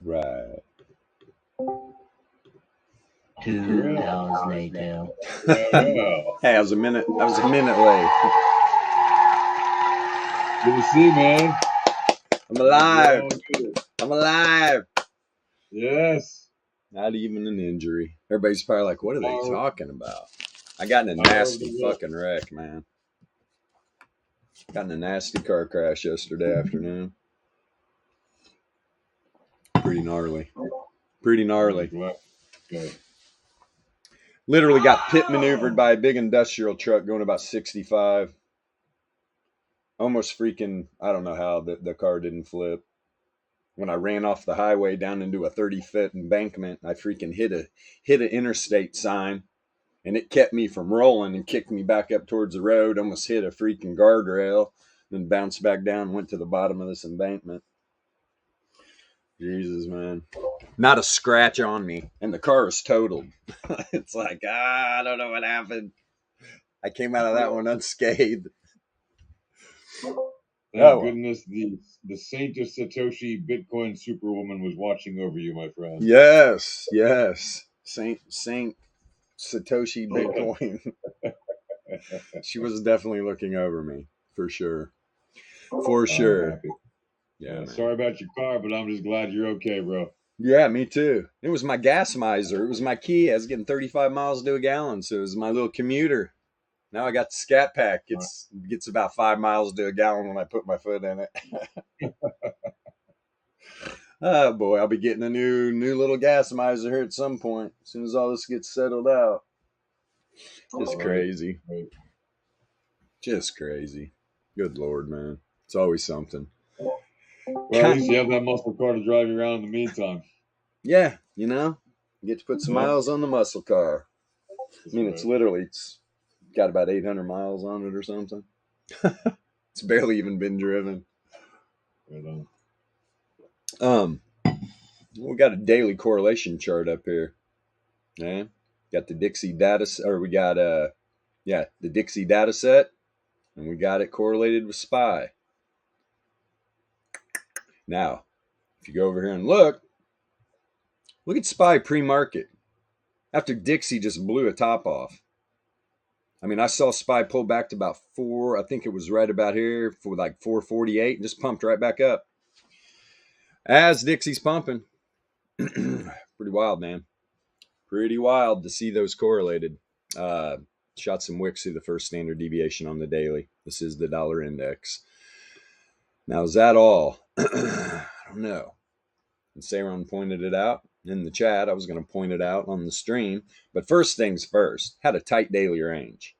Right. 2 hours later. Hey, I was a minute late. Good to see, man. I'm alive. I'm alive. Yes. Not even an injury. Everybody's probably like, what are they talking about? I got in a nasty fucking wreck, man. Got in a nasty car crash yesterday afternoon. Pretty gnarly. Good. Literally got pit maneuvered by a big industrial truck going about 65. Almost freaking, I don't know how the car didn't flip. When I ran off the highway down into a 30-foot embankment, I freaking hit an interstate sign, and it kept me from rolling and kicked me back up towards the road. Almost hit a freaking guardrail, then bounced back down and went to the bottom of this embankment. Jesus, man. Not a scratch on me, and the car is totaled. It's like, I don't know what happened. I came out of that one unscathed. Thank goodness the Saint of Satoshi Bitcoin Superwoman was watching over you, my friend. Yes. Saint Satoshi Bitcoin. She was definitely looking over me, for sure. Yeah, sorry about your car, but I'm just glad you're okay, bro. Yeah, me too. It was my gas miser. It was my key. I was getting 35 miles to a gallon, so it was my little commuter. Now I got the Scat Pack. It gets about 5 miles to a gallon when I put my foot in it. Oh boy, I'll be getting a new little gas miser here at some point, as soon as all this gets settled out. Just crazy. Just crazy. Good Lord, man. It's always something. Well, at least you have that muscle car to drive you around in the meantime. Yeah, you get to put some miles on the muscle car. I mean, it's got about 800 miles on it or something. It's barely even been driven. Right on. We got a daily correlation chart up here. Yeah, got the Dixie data, or we got the Dixie data set, and we got it correlated with SPY. Now, if you go over here and look at SPY pre-market after Dixie just blew a top off. I mean, I saw SPY pull back to about 4. I think it was right about here for like 448, and just pumped right back up as Dixie's pumping. Pretty wild, man. Pretty wild to see those correlated. Shot some wicks through the first standard deviation on the daily. This is the dollar index. Now, is that all? I don't know. And Saron pointed it out in the chat. I was going to point it out on the stream. But first things first, had a tight daily range.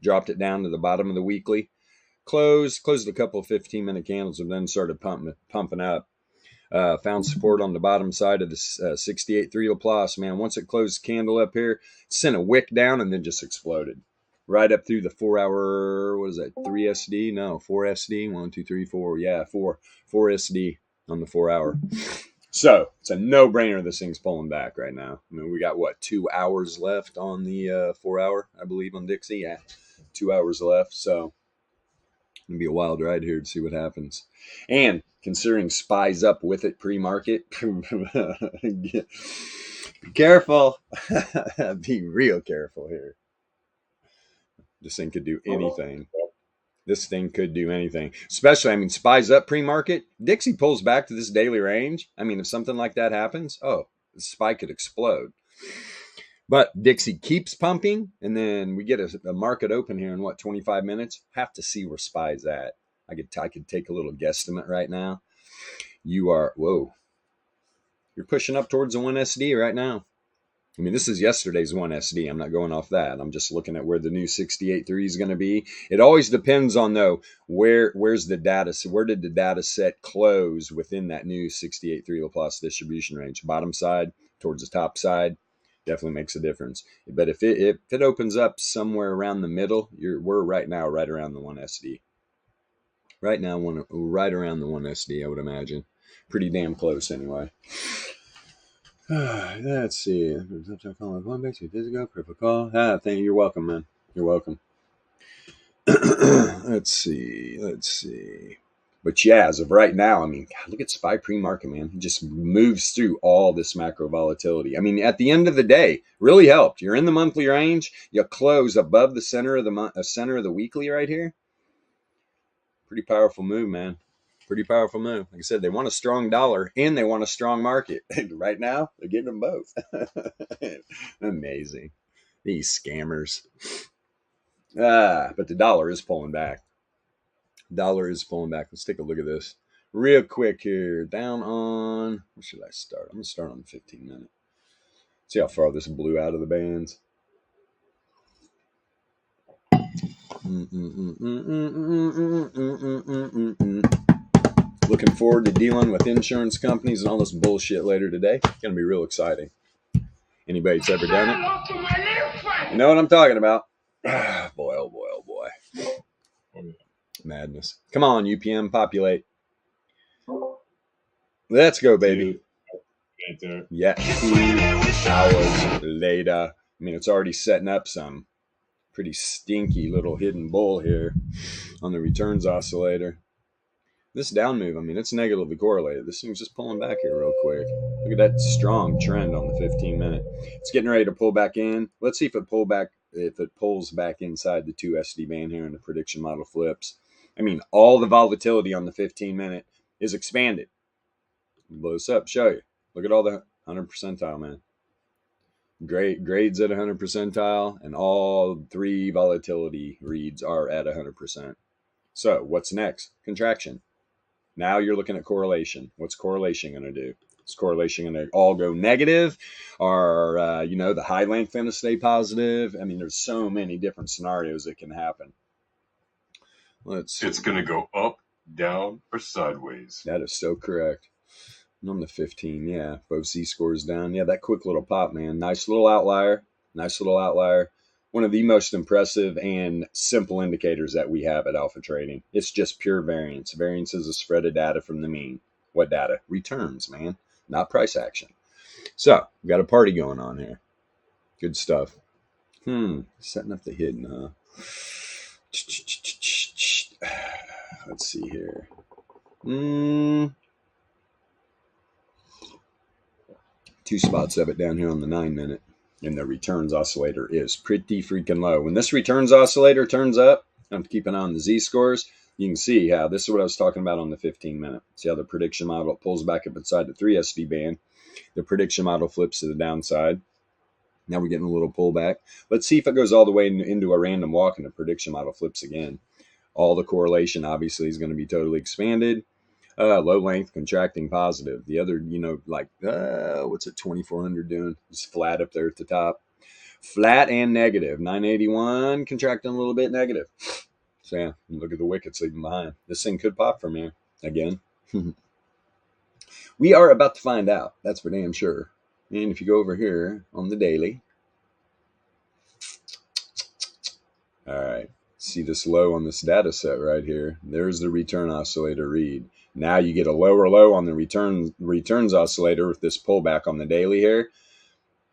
Dropped it down to the bottom of the weekly. Closed a couple of 15-minute candles and then started pumping up. Found support on the bottom side of the 68.3 Laplace, man. Once it closed the candle up here, sent a wick down and then just exploded. Right up through the 4 hour, 3 SD? No, 4 SD. 1, 2, 3, 4. Yeah, 4 SD on the 4 hour. So it's a no-brainer this thing's pulling back right now. I mean, we got 2 hours left on the 4 hour, I believe, on Dixie. Yeah, 2 hours left. So it's going to be a wild ride here to see what happens. And considering SPY's up with it pre-market, be careful. Be real careful here. This thing could do anything. Especially, I mean, SPY's up pre-market. Dixie pulls back to this daily range. I mean, if something like that happens, the SPY could explode. But Dixie keeps pumping, and then we get a market open here in 25 minutes. Have to see where SPY's at. I could take a little guesstimate right now. You're pushing up towards the 1 SD right now. I mean, this is yesterday's 1 SD. I'm not going off that. I'm just looking at where the new 68.3 is going to be. It always depends on, though, where's the data. So where did the data set close within that new 68.3 Laplace distribution range? Bottom side towards the top side definitely makes a difference. But if it opens up somewhere around the middle, we're right now right around the 1 SD. Right now, right around the 1 SD, I would imagine. Pretty damn close, anyway. Let's see. Thank you. You're welcome, man. You're welcome. Let's see. But yeah, as of right now, I mean, God, look at SPY pre-market, man. He just moves through all this macro volatility. I mean, at the end of the day, really helped. You're in the monthly range. You close above the center of the weekly right here. Pretty powerful move, man. Pretty powerful move. Like I said, they want a strong dollar and they want a strong market. Right now, they're getting them both. Amazing. These scammers. But the dollar is pulling back. Dollar is pulling back. Let's take a look at this real quick here. Down on, what should I start? I'm going to start on the 15 minute. See how far this blew out of the bands. Looking forward to dealing with insurance companies and all this bullshit later today. It's going to be real exciting. Anybody that's ever done it, you know what I'm talking about. Boy, oh boy, oh boy. Madness. Come on, UPM, populate. Let's go, baby. Yeah, 2 hours later. I mean, it's already setting up some pretty stinky little hidden bull here on the returns oscillator. This down move, I mean, it's negatively correlated. This thing's just pulling back here real quick. Look at that strong trend on the 15 minute. It's getting ready to pull back in. Let's see if it pulls back inside the 2 SD band here and the prediction model flips. I mean, all the volatility on the 15 minute is expanded. Blow this up, show you. Look at all the 100 percentile, man. Grades at 100 percentile, and all 3 volatility reads are at 100%. So what's next? Contraction. Now you're looking at correlation. What's correlation going to do? Is correlation going to all go negative? Or, the high length going to stay positive? I mean, there's so many different scenarios that can happen. Let's see. It's going to go up, down, or sideways. That is so correct. And on the 15, yeah, both Z-scores down. Yeah, that quick little pop, man. Nice little outlier. One of the most impressive and simple indicators that we have at Alpha Trading. It's just pure variance. Variance is a spread of data from the mean. What data? Returns, man, not price action. So, we've got a party going on here. Good stuff. Setting up the hidden, huh? Let's see here. 2 spots of it down here on the 9 minute. And the returns oscillator is pretty freaking low. When this returns oscillator turns up, I have to keep an eye on the Z-scores. You can see how this is what I was talking about on the 15 minute. See how the prediction model pulls back up inside the 3 SD band. The prediction model flips to the downside. Now we're getting a little pullback. Let's see if it goes all the way into a random walk and the prediction model flips again. All the correlation obviously is going to be totally expanded. Low length contracting positive. The other, what's it 2400 doing? It's flat up there at the top. Flat and negative. 981 contracting a little bit negative. So yeah, look at the wickets leaving behind. This thing could pop from here again. We are about to find out. That's for damn sure. And if you go over here on the daily. All right. See this low on this data set right here. There's the return oscillator read. Now you get a lower low on the returns oscillator with this pullback on the daily here.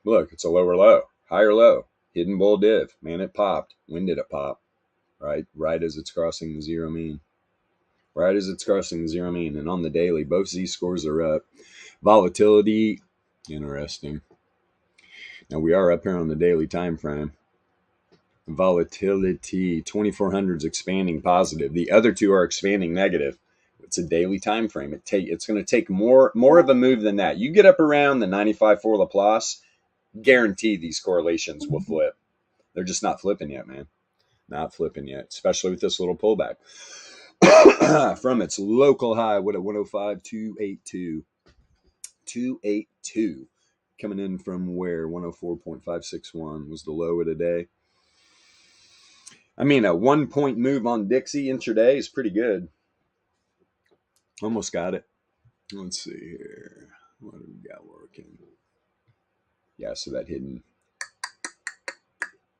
Look, it's a lower low, higher low, hidden bull div. Man, it popped. When did it pop? Right as it's crossing the zero mean. And on the daily, both Z-scores are up. Volatility, interesting. Now we are up here on the daily time frame. Volatility, 2400 is expanding positive. The other 2 are expanding negative. It's a daily time frame. It's going to take more of a move than that. You get up around the 95 Laplace, guarantee these correlations will flip. They're just not flipping yet, man. Not flipping yet, especially with this little pullback from its local high. What at 105.282. 282 coming in from where? 104.561 was the low of the day. I mean, a 1 point move on Dixie intraday is pretty good. Almost got it. Let's see here. What do we got working? Yeah, so that hidden.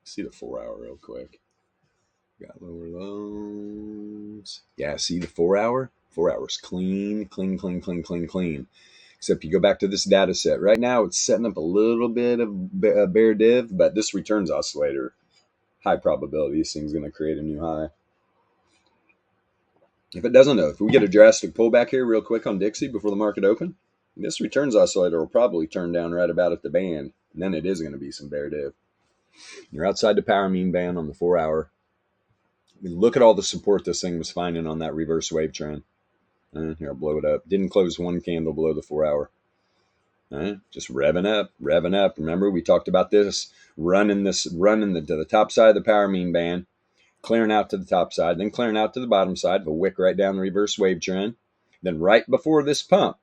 See the 4 hour real quick. Got lower lows. Yeah, see the 4 hour? 4 hours clean. Except you go back to this data set. Right now, it's setting up a little bit of bear div, but this returns oscillator, high probability this thing's going to create a new high. If it doesn't, though, if we get a drastic pullback here real quick on Dixie before the market open, this returns oscillator will probably turn down right about at the band. And then it is going to be some bear div. You're outside the power mean band on the 4 hour. I mean, look at all the support this thing was finding on that reverse wave trend. Here, I'll blow it up. Didn't close one candle below the 4 hour. Just revving up, revving up. Remember, we talked about this, running to the top side of the power mean band, clearing out to the top side, then clearing out to the bottom side, a wick right down the reverse wave trend. Then right before this pump,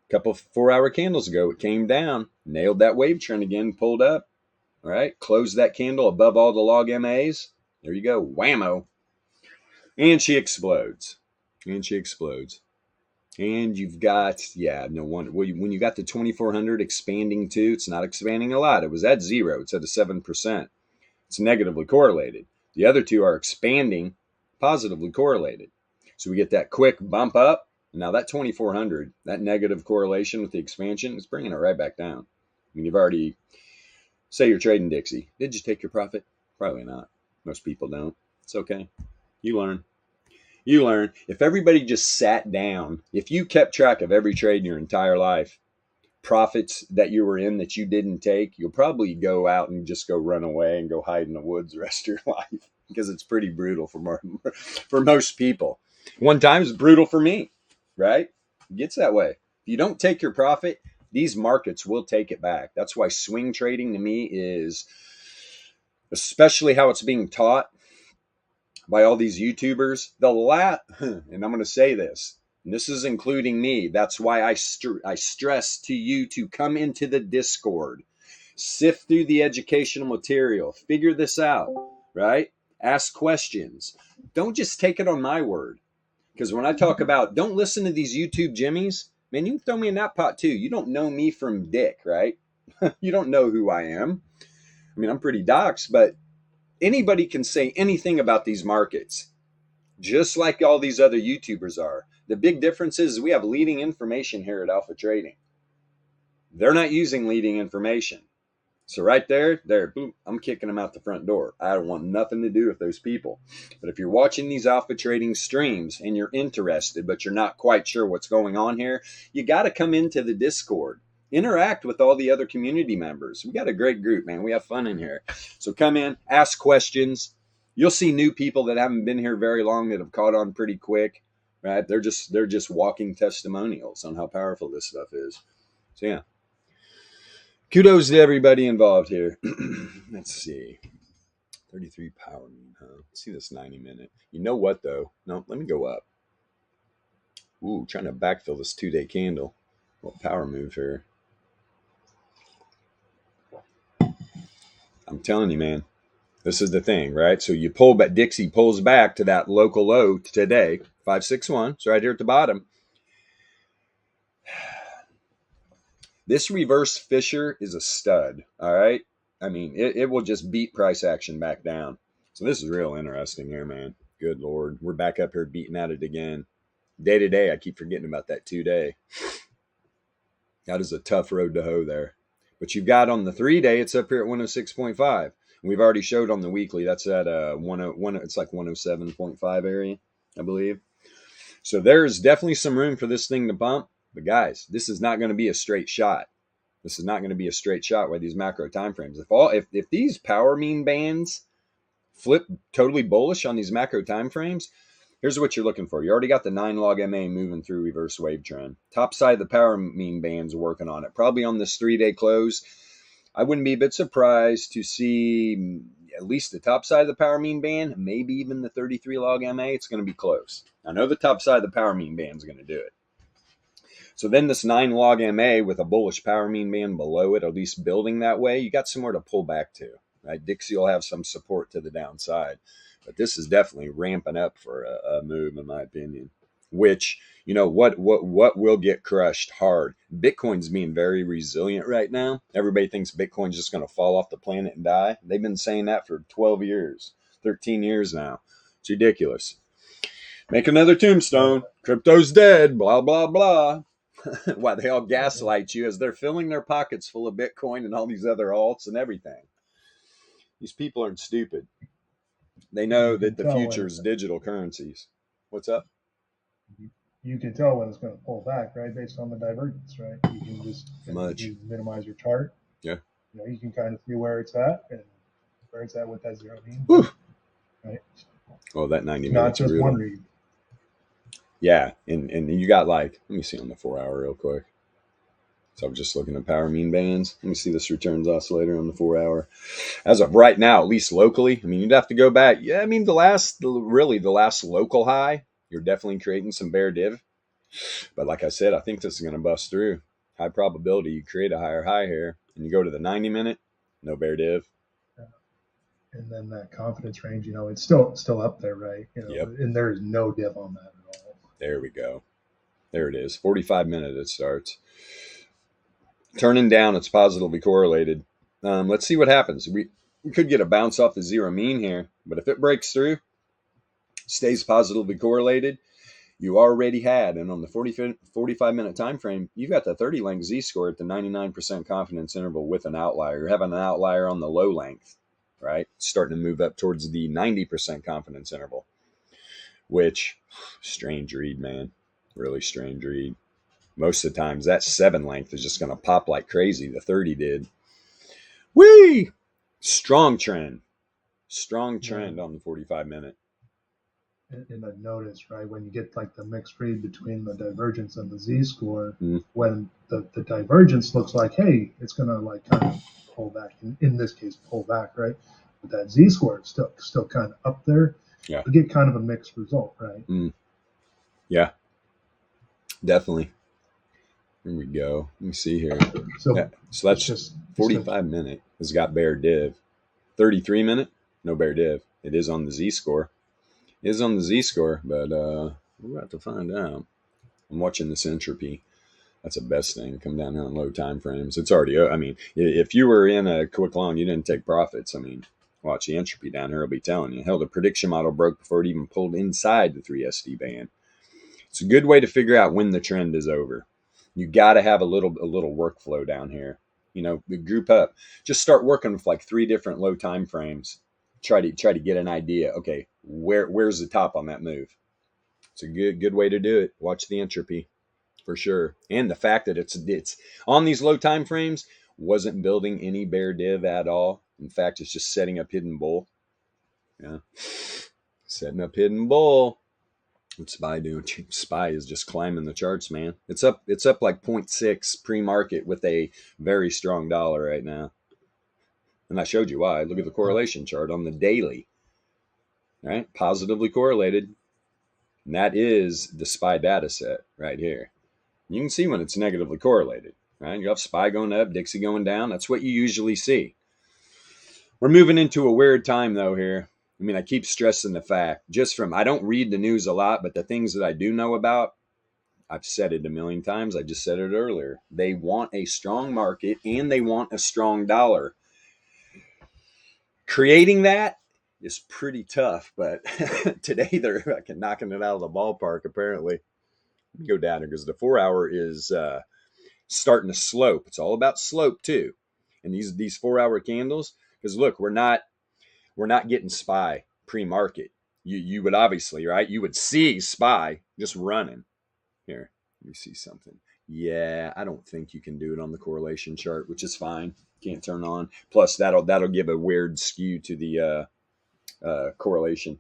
a couple 4 hour candles ago, it came down, nailed that wave trend again, pulled up. All right, closed that candle above all the log MAs. There you go, whammo. And she explodes. And you've got, no wonder. When you got the 2400 expanding too, it's not expanding a lot. It was at 0. It's at a 7%. It's negatively correlated. The other two are expanding, positively correlated. So we get that quick bump up. Now that 2400, that negative correlation with the expansion, is bringing it right back down. I mean, you've already, say you're trading Dixie. Did you take your profit? Probably not. Most people don't. It's okay. You learn. If everybody just sat down, if you kept track of every trade in your entire life, profits that you were in that you didn't take, you'll probably go out and just go run away and go hide in the woods the rest of your life, because it's pretty brutal for most people. One time it's brutal for me, right? It gets that way. If you don't take your profit, these markets will take it back. That's why swing trading to me is, especially how it's being taught by all these YouTubers, and I'm going to say this, and this is including me. That's why I stress to you to come into the Discord, sift through the educational material, figure this out, right? Ask questions. Don't just take it on my word. Because when I talk about, don't listen to these YouTube jimmies, man, you can throw me in that pot too. You don't know me from Dick, right? You don't know who I am. I mean, I'm pretty doxed, but anybody can say anything about these markets, just like all these other YouTubers are. The big difference is we have leading information here at Alpha Trading. They're not using leading information. So right there, boom, I'm kicking them out the front door. I don't want nothing to do with those people. But if you're watching these Alpha Trading streams and you're interested, but you're not quite sure what's going on here, you got to come into the Discord. Interact with all the other community members. We got a great group, man. We have fun in here. So come in, ask questions. You'll see new people that haven't been here very long that have caught on pretty quick, right? They're just walking testimonials on how powerful this stuff is. So yeah. Kudos to everybody involved here. Let's see. 33 power mean, huh? Let's see this 90-minute. You know what, though? No, let me go up. Ooh, trying to backfill this 2-day candle. What power move here? I'm telling you, man. This is the thing, right? So you pull back. Dixie pulls back to that local low today, 561. It's right here at the bottom. This reverse Fisher is a stud, all right? I mean, it will just beat price action back down. So this is real interesting here, man. Good Lord. We're back up here beating at it again. Day to day, I keep forgetting about that 2-day. That is a tough road to hoe there. But you've got on the 3-day, it's up here at 106.5. We've already showed on the weekly, that's at it's like 107.5 area, I believe. So there's definitely some room for this thing to bump. But guys, this is not going to be a straight shot. This is not going to be a straight shot by these macro timeframes. If these power mean bands flip totally bullish on these macro timeframes, here's what you're looking for. You already got the 9 log MA moving through reverse wave trend. Top side of the power mean bands working on it. Probably on this 3-day close, I wouldn't be a bit surprised to see at least the top side of the power mean band, maybe even the 33 log MA. It's going to be close. I know the top side of the power mean band is going to do it. So then this 9 log MA with a bullish power mean band below it, at least building that way, you got somewhere to pull back to. Right? Dixie will have some support to the downside. But this is definitely ramping up for a move, in my opinion. Which, you know, what will get crushed hard? Bitcoin's being very resilient right now. Everybody thinks Bitcoin's just going to fall off the planet and die. They've been saying that for 12 years, 13 years now. It's ridiculous. Make another tombstone. Crypto's dead. Blah, blah, blah. Why they all gaslight you as they're filling their pockets full of Bitcoin and all these other alts and everything. These people aren't stupid. They know that the future is digital currencies. What's up? you can tell when it's going to pull back, right, based on the divergence, right? You can just you minimize your chart. Yeah. You can kind of see where it's at and where it's at with that zero mean. Whew. Right. Oh, that 90 It's minutes. not just brutal. one read. Yeah, and you got like, let me see on the 4 hour real quick. So I'm just looking at power mean bands. Let me see this returns oscillator on the 4 hour. As of right now, at least locally, I mean, you'd have to go back. Yeah, I mean, the last local high, you're definitely creating some bear div. But like I said, I think this is going to bust through. High probability you create a higher high here, and you go to the 90 minute, no bear div. And then that confidence range, it's still up there, right? Yep. And there is no div on that at all. There we go. There it is. 45 minute it starts. Turning down, it's positively correlated. Let's see what happens. We could get a bounce off the zero mean here, but if it breaks through, stays positively correlated, you already had, and on the 45 minute time frame, you've got the 30 length z-score at the 99% confidence interval with an outlier. You're having an outlier on the low length, right? Starting to move up towards the 90% confidence interval, which, strange read, man. Really strange read. Most of the times, that 7 length is just going to pop like crazy. The 30 did. Whee! Strong trend. Strong trend on the 45 minute. And I've noticed, right, when you get like the mixed read between the divergence and the z-score, when the divergence looks like, hey, it's going to like kind of pull back, in this case, pull back, right? But that z-score is still kind of up there. Yeah. You get kind of a mixed result, right? Yeah. Definitely. Here we go. Let me see here. So that's just 45 minute has got bear div. 33 minute, no bear div. It is on the z-score. It is on the z-score, but we're about to find out. I'm watching this Entropy. That's the best thing. Come down here on low time frames. It's already, I mean, if you were in a quick long, you didn't take profits. I mean, watch the Entropy down here. I'll be telling you. Hell, the prediction model broke before it even pulled inside the 3SD band. It's a good way to figure out when the trend is over. You got to have a little workflow down here. Group up. Just start working with like 3 different low time frames. Try to get an idea. Okay, where's the top on that move? It's a good way to do it. Watch the Entropy for sure. And the fact that it's on these low time frames wasn't building any bear div at all. In fact, it's just setting up hidden bull. Yeah, setting up hidden bull. What's SPY doing? SPY is just climbing the charts, man. It's up like 0.6 pre-market with a very strong dollar right now. And I showed you why. Look at the correlation chart on the daily. Right? Positively correlated. And that is the SPY data set right here. You can see when it's negatively correlated. Right? You have SPY going up, Dixie going down. That's what you usually see. We're moving into a weird time though here. I mean, I keep stressing the fact, I don't read the news a lot, but the things that I do know about, I've said it a million times. I just said it earlier. They want a strong market and they want a strong dollar. Creating that is pretty tough, but today they're knocking it out of the ballpark, apparently. Let me go down here because the 4 hour is starting to slope. It's all about slope too. And these 4 hour candles, because look, we're not getting SPY pre-market. You would obviously, right? You would see SPY just running. Here, let me see something. Yeah, I don't think you can do it on the correlation chart, which is fine. Can't turn on. Plus, that'll give a weird skew to the correlation,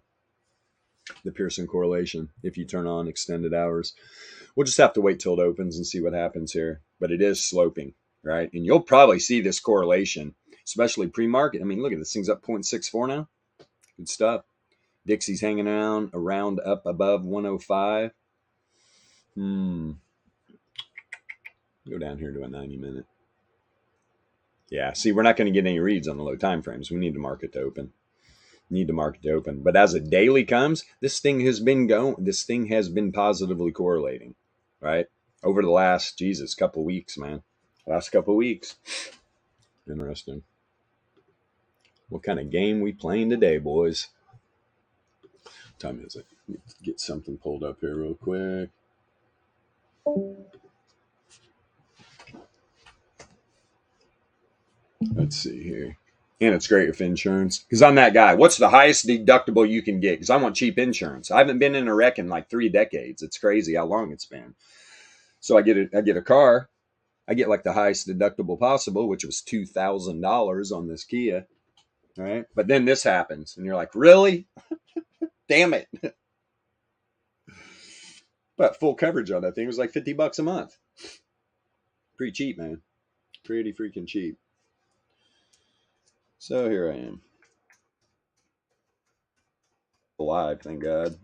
the Pearson correlation, if you turn on extended hours. We'll just have to wait till it opens and see what happens here. But it is sloping, right? And you'll probably see this correlation, especially pre-market. I mean, look at this thing's up 0.64 now. Good stuff. Dixie's hanging around up above 105. Go down here to a 90 minute. Yeah, see, we're not going to get any reads on the low time frames. We need the market to open. But as a daily comes, this thing has been positively correlating, right? Over the last, couple weeks, man. Last couple weeks. Interesting. What kind of game we playing today, boys? What time is it? Get something pulled up here real quick. Let's see here. And it's great with insurance. Because I'm that guy. What's the highest deductible you can get? Because I want cheap insurance. I haven't been in a wreck in like 3 decades. It's crazy how long it's been. So I get a car. I get like the highest deductible possible, which was $2,000 on this Kia. Right? But then this happens. And you're like, really? Damn it. But full coverage on that thing was like $50 a month. Pretty cheap, man. Pretty freaking cheap. So here I am. Alive, thank God.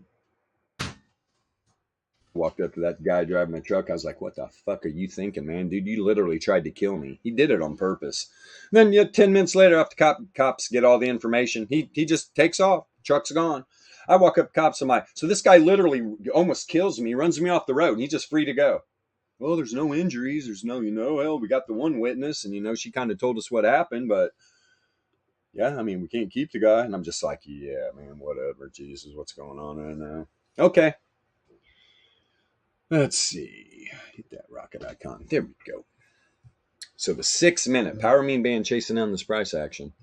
Walked up to that guy driving my truck. I was like, what the fuck are you thinking, man? Dude, you literally tried to kill me. He did it on purpose. And then 10 minutes later, after cops get all the information, he just takes off. Truck's gone. I walk up to cops. I'm like, so this guy literally almost kills me. He runs me off the road, and he's just free to go. Well, there's no injuries. There's no, well, we got the one witness, and, she kind of told us what happened, but yeah, I mean, we can't keep the guy. And I'm just like, yeah, man, whatever. Jesus, what's going on right now? Okay. Let's see. Hit that rocket icon. There we go. So the 6-minute power mean band chasing down this price action.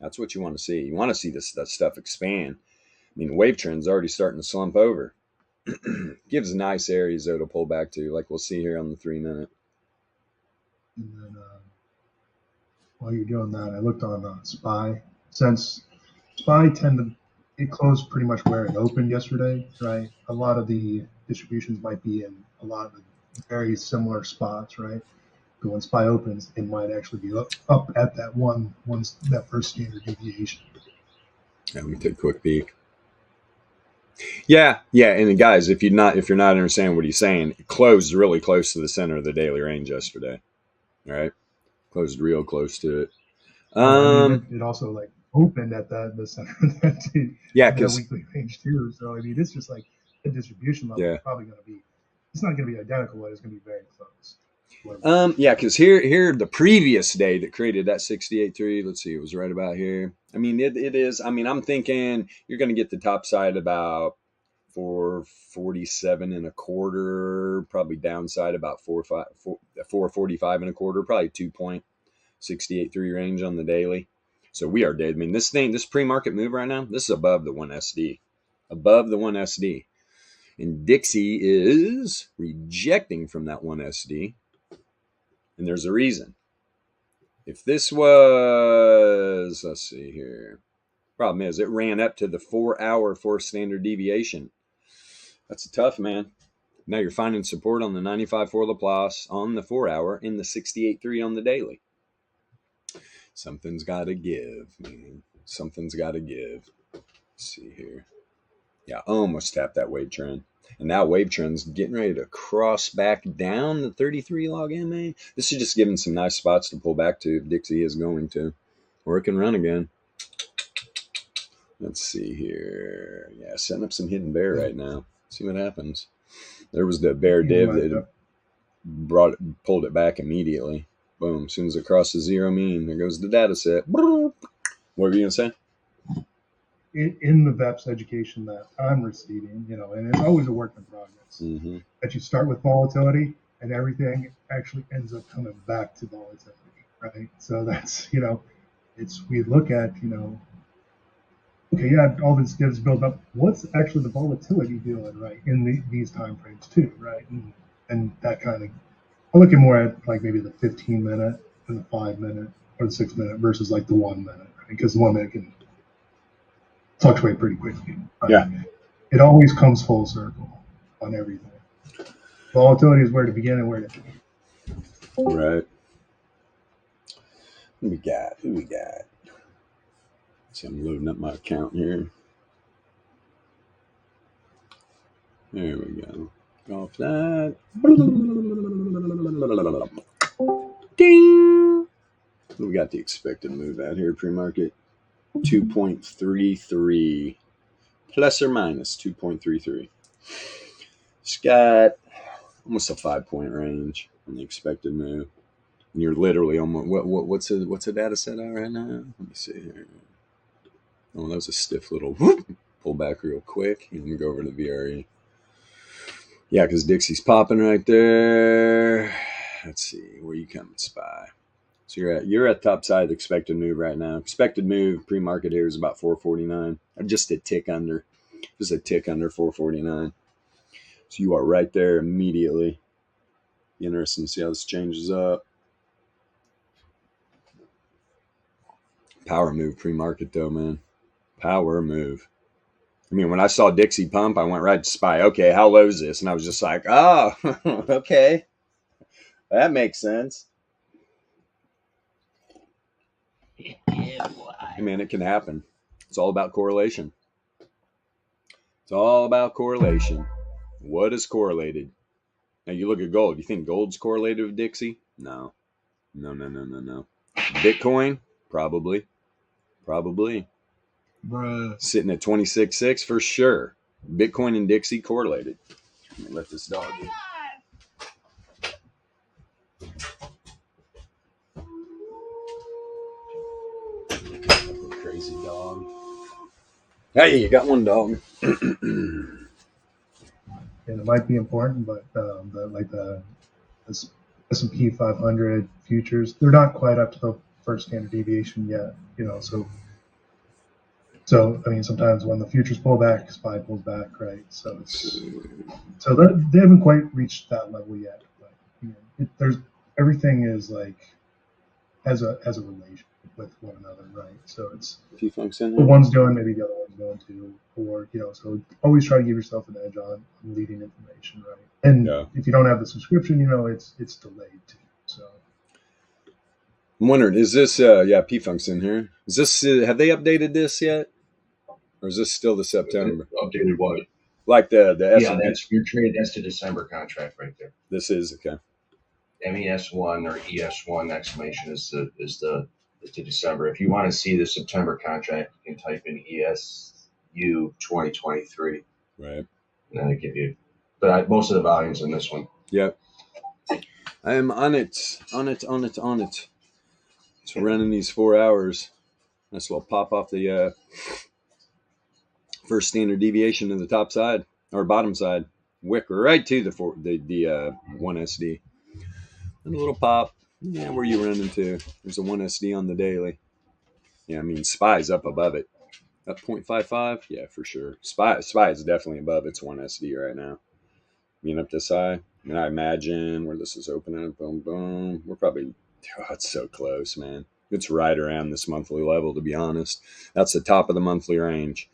That's what you want to see. You want to see that stuff expand. I mean, the wave trend's already starting to slump over. Gives nice areas, though, to pull back to, like we'll see here on the 3-minute. And then while you're doing that, I looked on SPY. Since SPY it closed pretty much where it opened yesterday, right? A lot of the distributions might be in a lot of very similar spots, right? But when SPY opens, it might actually be up at that first standard deviation. Yeah, let me take a quick peek. Yeah, and guys, if you're not understanding what he's saying, it closed really close to the center of the daily range yesterday. All right, closed real close to it. It also opened at the center of that weekly range too. So I mean, it's just like the distribution level is probably going to be. It's not going to be identical, but it's going to be very close. Yeah, because here the previous day that created that 68.3. Let's see, it was right about here. I mean, it is. I mean, I'm thinking you're going to get the top side about 447 and a quarter, probably downside about 445 and a quarter, probably 2.683 range on the daily. So we are dead. I mean, this pre-market move right now, this is above the 1 SD. Above the 1 SD. And Dixie is rejecting from that 1 SD. And there's a reason. If this was, let's see here. Problem is, it ran up to the 4-hour forced standard deviation. That's a tough, man. Now you're finding support on the 95.4 Laplace on the 4-hour and the 68.3 on the daily. Something's got to give, man. Something's got to give. Let's see here. Yeah, almost tapped that wave trend. And now wave trend's getting ready to cross back down the 33 log MA. This is just giving some nice spots to pull back to if Dixie is going to. Or it can run again. Let's see here. Yeah, setting up some hidden bear right now. See what happens. There was the bear div that pulled it back immediately. Boom. As soon as it crosses zero mean, there goes the data set. What were you going to say? In the VEPS education that I'm receiving, and it's always a work in progress, that you start with volatility and everything actually ends up coming back to volatility, right? So that's, we look at, okay, yeah, all this gives build up. What's actually the volatility doing, right, in these time frames too, right? And that kind of, I'm looking more at maybe the 15-minute and the 5-minute or the 6-minute versus the 1 minute, right? Because the 1 minute can fluctuate pretty quickly. Right? Yeah. It always comes full circle on everything. Volatility is where to begin and where to end. Right. Who we got? See, I'm loading up my account here. There we go. Go off that. Ding! We got the expected move out here, pre-market. 2.33. Plus or minus 2.33. It's got almost a 5-point range on the expected move. And you're literally almost what's a data set out right now? Let me see here. Oh, that was a stiff little pull back real quick. Let me go over to the VRE. Yeah, because Dixie's popping right there. Let's see, where you coming, SPY? So you're at top side of the expected move right now. Expected move pre-market here is about 449. Just a tick under. Just a tick under 449. So you are right there immediately. Interesting to see how this changes up. Power move pre-market though, man. Power move. I mean, when I saw Dixie pump, I went right to SPY. Okay, how low is this? And I was just like, oh, okay. That makes sense. Yeah, boy. I mean, it can happen. It's all about correlation. It's all about correlation. What is correlated? Now you look at gold. You think gold's correlated with Dixie? No. No. Bitcoin? Probably. Bruh. Sitting at 26.6 for sure. Bitcoin and Dixie correlated. Let me let this dog in. Crazy dog. Hey, you got one dog. And it might be important, but the S&P 500 futures, they're not quite up to the first standard deviation yet. So I mean, sometimes when the futures pull back, SPY pulls back, right? So they haven't quite reached that level yet. But there's everything is like has a relation with one another, right? So it's Few funks in the there. one's going, maybe the other one's going too, or so always try to give yourself an edge on leading information, right? And if you don't have the subscription, it's delayed too. So I'm wondering, is this P-Funk's in here? Is this have they updated this yet? Or is this still the September? Updated what? Like the Yeah, S&P? that's your trade. That's the December contract right there. This is okay. MES1 or ES1 exclamation is the December. If you want to see the September contract, you can type in ESU 2023. Right. And then it give you. But most of the volume's in this one. Yep. I am on it. So running these 4 hours. This will pop off the first standard deviation to the top side or bottom side. Wick right to the 1SD. And a little pop. Yeah, where you running to? There's a 1SD on the daily. Yeah, I mean, SPY's up above it. Up 0.55? Yeah, for sure. SPY is definitely above its 1SD right now. Being up this high. I mean, I imagine where this is opening. Boom, boom. We're probably, it's so close, man. It's right around this monthly level, to be honest. That's the top of the monthly range.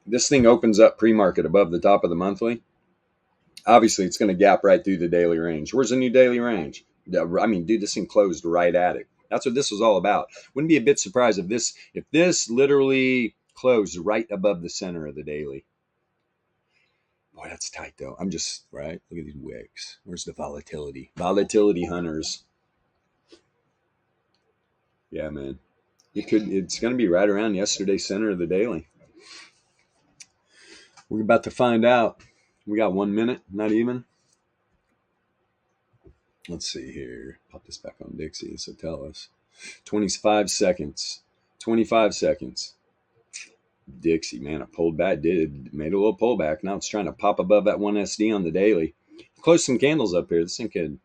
This thing opens up pre-market above the top of the monthly. Obviously, it's going to gap right through the daily range. Where's the new daily range? I mean, dude, this thing closed right at it. That's what this was all about. Wouldn't be a bit surprised if this literally closed right above the center of the daily. Boy, that's tight, though. I'm just, right? Look at these wicks. Where's the volatility? Volatility hunters. Yeah, man. It's going to be right around yesterday's center of the daily. We're about to find out. We got 1 minute, not even. Let's see here. Pop this back on Dixie, so tell us. 25 seconds. 25 seconds. Dixie, man, it pulled back. Made a little pullback. Now it's trying to pop above that 1SD on the daily. Close some candles up here. This thing could,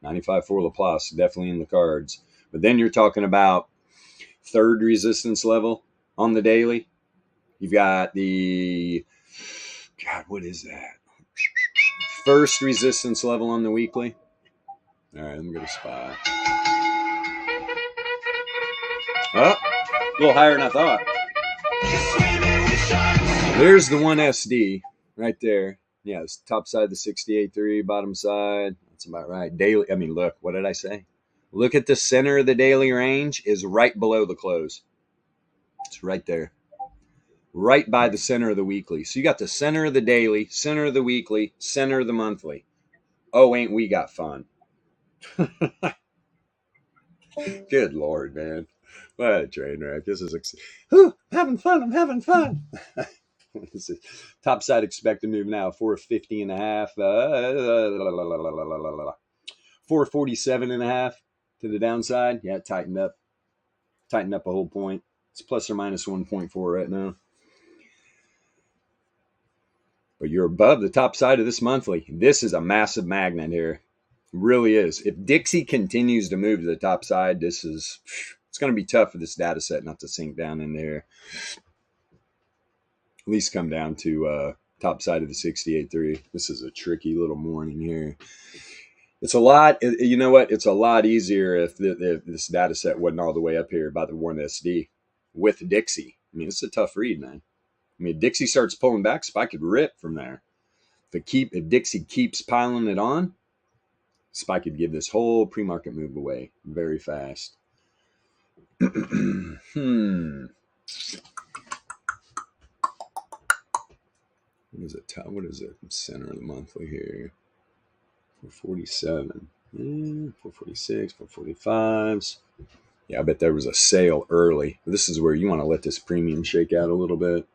95 for Laplace, definitely in the cards. But then you're talking about third resistance level on the daily. You've got the, God, what is that? First resistance level on the weekly. All right, let me go to SPY. Oh, a little higher than I thought. There's the 1SD right there. Yeah, it's top side of the 68.3, bottom side. That's about right. Daily. I mean, look, what did I say? Look at the center of the daily range is right below the close. It's right there. Right by the center of the weekly. So you got the center of the daily, center of the weekly, center of the monthly. Oh, ain't we got fun? Good Lord, man. What a train wreck. This is I'm having fun. What is it? Top side expected move now, 450 and a half. 447 and a half to the downside. Yeah, it tightened up. Tightened up a whole point. It's plus or minus 1.4 right now. But you're above the top side of this monthly. This is a massive magnet here. Really is. If Dixie continues to move to the top side, it's going to be tough for this data set not to sink down in there. At least come down to top side of the 68.3. This is a tricky little morning here. It's a lot, you know what? It's a lot easier if this data set wasn't all the way up here by the 1SD with Dixie. I mean, it's a tough read, man. I mean, if Dixie starts pulling back, SPY could rip from there. If Dixie keeps piling it on, SPY could give this whole pre-market move away very fast. What is it? What is it? Center of the monthly here. 447. 446, 445s. Yeah, I bet there was a sale early. This is where you want to let this premium shake out a little bit.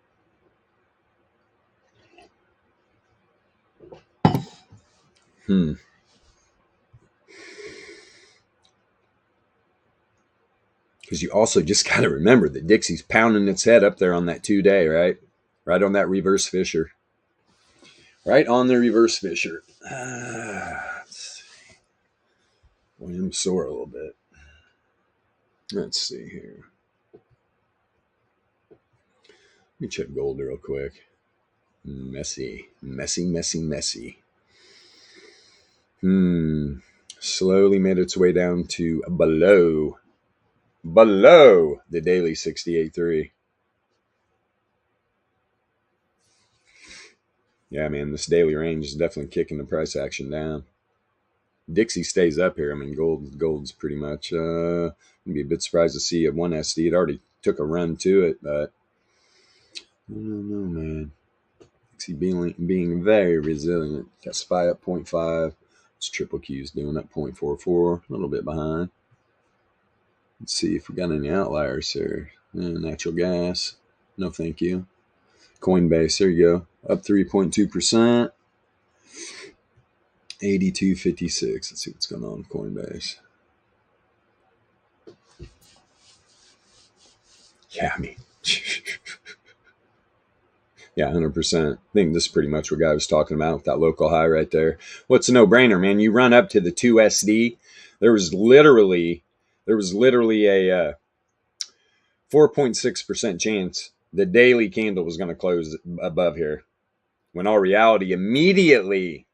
Because you also just got to remember that Dixie's pounding its head up there on that 2-day, right? Right on that reverse Fisher. Right on the reverse Fisher. Let's see. Boy, I'm sore a little bit. Let's see here. Let me check gold real quick. Messy. Slowly made its way down to below the daily 68.3. Yeah, man, this daily range is definitely kicking the price action down. Dixie stays up here. I mean, gold's pretty much. I'd be a bit surprised to see a 1SD. It already took a run to it, but I don't know, man. Dixie being very resilient. Got SPY up 0.5. It's triple Q's doing up 0.44. A little bit behind. Let's see if we got any outliers here. Natural gas. No, thank you. Coinbase, there you go. Up 3.2%. 82.56. Let's see what's going on with Coinbase. Yeah, I mean, yeah, 100%. I think this is pretty much what guy was talking about with that local high right there. What's a no-brainer, man? You run up to the 2SD. There was literally a 4.6% chance the daily candle was going to close above here. When all reality, immediately,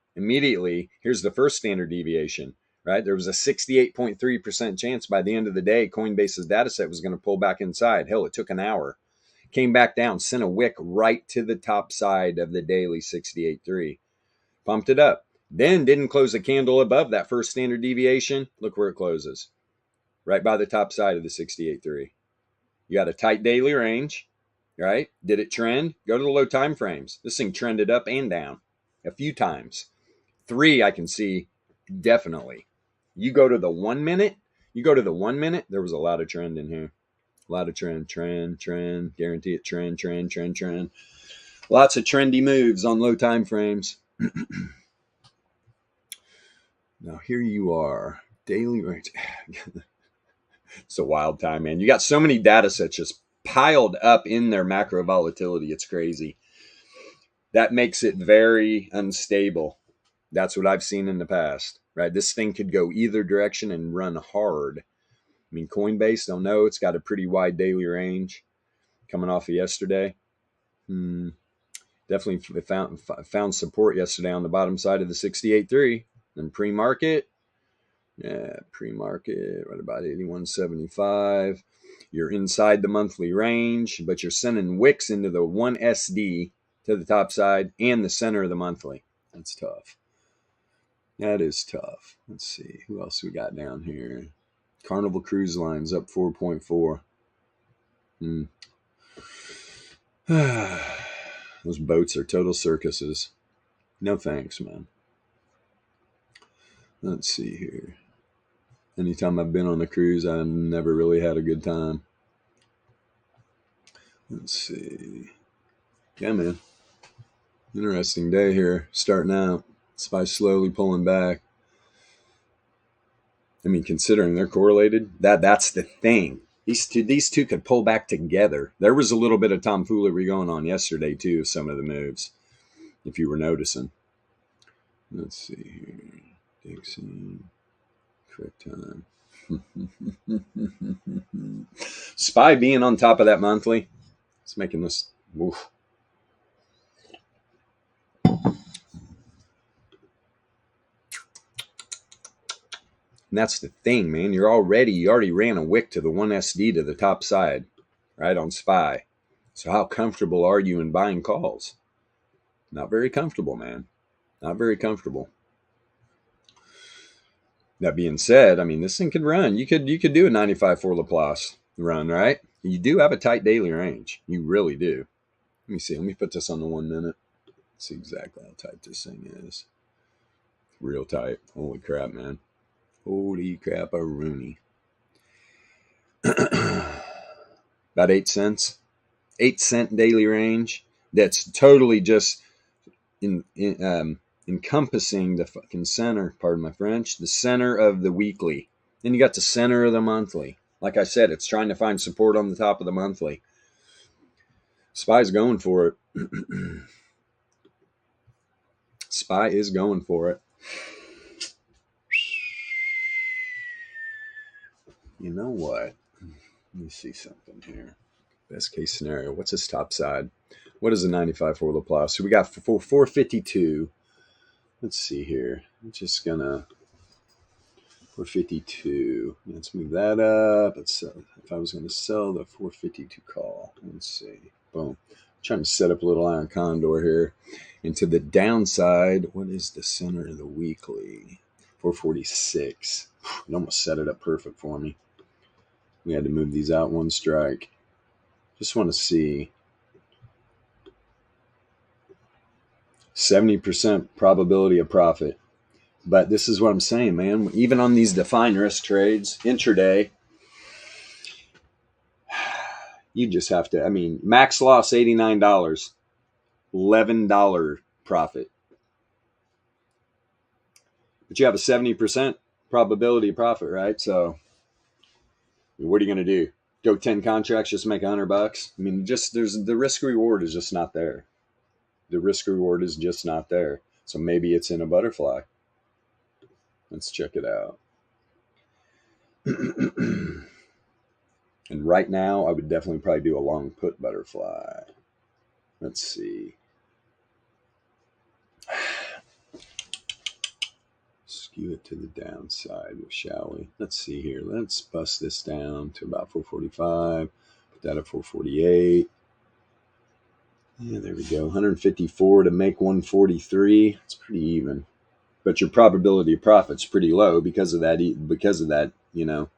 here's the first standard deviation, right? There was a 68.3% chance by the end of the day, Coinbase's data set was going to pull back inside. Hell, it took an hour. Came back down, sent a wick right to the top side of the daily 68.3. Pumped it up. Then didn't close the candle above that first standard deviation. Look where it closes. Right by the top side of the 68.3. You got a tight daily range, right? Did it trend? Go to the low time frames. This thing trended up and down a few times. 3 I can see definitely. You go to the 1 minute, there was a lot of trend in here. A lot of trend, guarantee it, trend. Lots of trendy moves on low time frames. Now here you are, daily range. It's a wild time, man. You got so many data sets just piled up in their macro volatility. It's crazy. That makes it very unstable. That's what I've seen in the past, right? This thing could go either direction and run hard. I mean, Coinbase, don't know. It's got a pretty wide daily range coming off of yesterday. Definitely found support yesterday on the bottom side of the 68.3. And pre-market, right about 81.75. You're inside the monthly range, but you're sending wicks into the 1SD to the top side and the center of the monthly. That's tough. That is tough. Let's see. Who else we got down here? Carnival Cruise Lines up 4.4. Those boats are total circuses. No thanks, man. Let's see here. Anytime I've been on a cruise, I've never really had a good time. Let's see. Yeah, man. Interesting day here. Starting out. SPY slowly pulling back. I mean, considering they're correlated, that's the thing. These two could pull back together. There was a little bit of tomfoolery going on yesterday, too, some of the moves, if you were noticing. Let's see here. Dixie. Correct time. SPY being on top of that monthly, it's making this. Oof. And that's the thing, man. You already ran a wick to the 1SD to the top side, right, on SPY. So how comfortable are you in buying calls? Not very comfortable, man. Not very comfortable. That being said, I mean, this thing could run. You could do a 95 for Laplace run, right? You do have a tight daily range. You really do. Let me see. Let me put this on the 1 minute. Let's see exactly how tight this thing is. Real tight. Holy crap, man. Holy crap, a Rooney. About 8 cents. 8 cent daily range. That's totally just encompassing the fucking center, pardon my French, the center of the weekly. Then you got the center of the monthly. Like I said, it's trying to find support on the top of the monthly. SPY's going for it. SPY is going for it. You know what? Let me see something here. Best case scenario. What's his top side? What is the 95 for Laplace? So we got 452. Let's see here. I'm just gonna 452. Let's move that up. Let's if I was gonna sell the 452 call. Let's see. Boom. I'm trying to set up a little iron condor here. And to the downside, what is the center of the weekly? 446. It almost set it up perfect for me. We had to move these out one strike. Just want to see 70% probability of profit. But this is what I'm saying, man. Even on these defined risk trades, intraday, you just have to, I mean, max loss $89, $11 profit. But you have a 70% probability of profit, right? So what are you going to do? Go 10 contracts, just make $100? I mean, just the risk reward is just not there. The risk reward is just not there. So maybe it's in a butterfly. Let's check it out. And right now, I would definitely probably do a long put butterfly. Let's see. Skew it to the downside, shall we? Let's see here. Let's bust this down to about 445. Put that at 448. Yeah, there we go. 154 to make 143. It's pretty even. But your probability of profit's pretty low because of that, you know,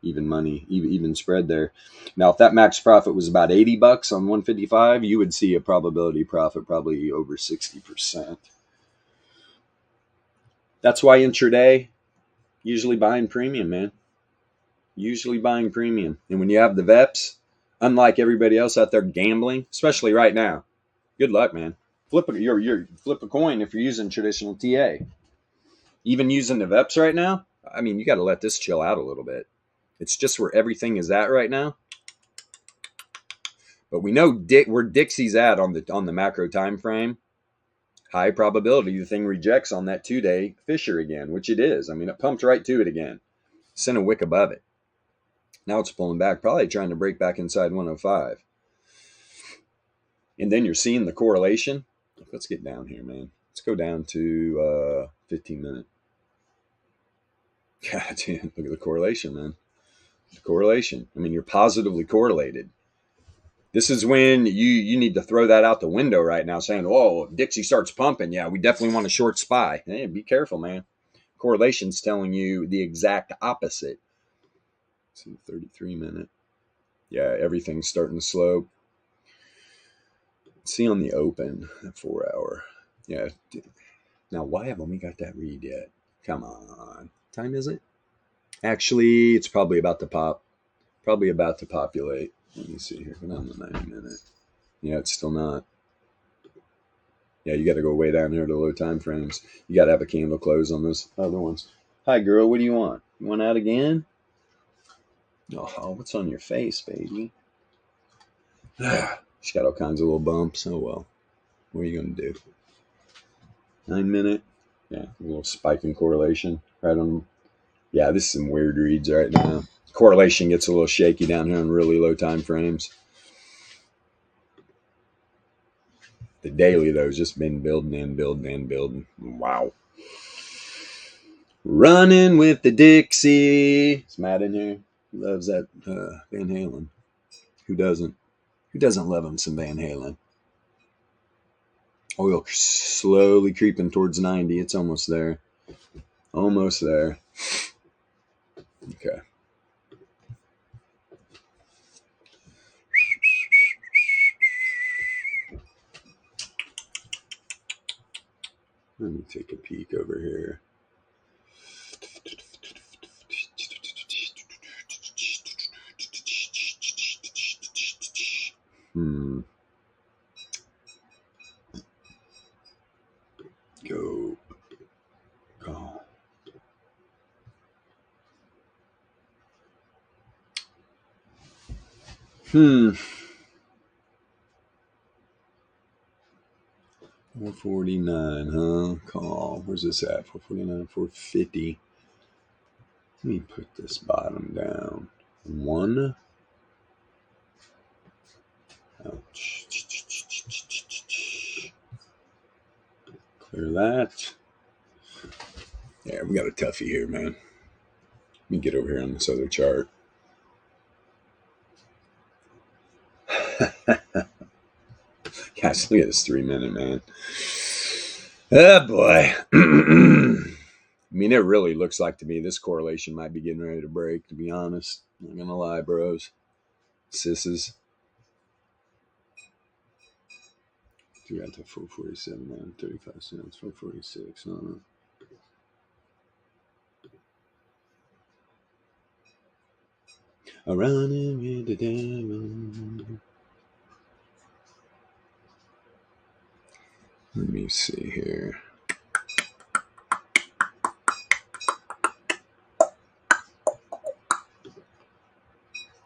even money, even spread there. Now, if that max profit was about $80 on 155, you would see a probability of profit probably over 60%. That's why intraday, usually buying premium, man. Usually buying premium. And when you have the VEPS, unlike everybody else out there gambling, especially right now, good luck, man. Flip a coin if you're using traditional TA. Even using the VEPS right now, I mean, you got to let this chill out a little bit. It's just where everything is at right now. But we know where Dixie's at on the macro time frame. High probability the thing rejects on that 2-day Fisher again, which it is. I mean, it pumped right to it again. Sent a wick above it. Now it's pulling back, probably trying to break back inside 105. And then you're seeing the correlation. Let's get down here, man. Let's go down to 15 minute. God damn, look at the correlation, man. The correlation. I mean, you're positively correlated. This is when you need to throw that out the window right now, saying, "Oh, if Dixie starts pumping, yeah, we definitely want a short SPY." Hey, be careful, man. Correlation's telling you the exact opposite. Let's see, 33 minute. Yeah, everything's starting to slope. Let's see on the open, that 4 hour. Yeah. Now, why haven't we got that read yet? Come on. What time is it? Actually, it's probably about to pop. Probably about to populate. Let me see here. Go down the 90 minute. Yeah, it's still not. Yeah, you got to go way down here to low time frames. You got to have a candle close on those other ones. Hi, girl. What do you want? You want out again? Oh, what's on your face, baby? She's got all kinds of little bumps. Oh, well. What are you going to do? 9 minute. Yeah, a little spike in correlation right on. Yeah, this is some weird reads right now. Correlation gets a little shaky down here on really low time frames. The daily, though, has just been building and building and building. Wow. Running with the Dixie. Is Matt in here? He loves that Van Halen. Who doesn't? Who doesn't love him some Van Halen? Oil slowly creeping towards 90. It's almost there. Almost there. Okay. Let me take a peek over here. Go. Go. Hmm. 449, huh? Call. Where's this at? 449, 450. Let me put this bottom down. One. Ouch. Clear that. Yeah, we got a toughie here, man. Let me get over here on this other chart. Gosh, look at this 3 minute, man. Oh, boy. I mean, it really looks like to me this correlation might be getting ready to break, to be honest. I'm not going to lie, bros. Sisses. We got to 447, man. 35 cents, 446. I'm running with the devil. Let me see here.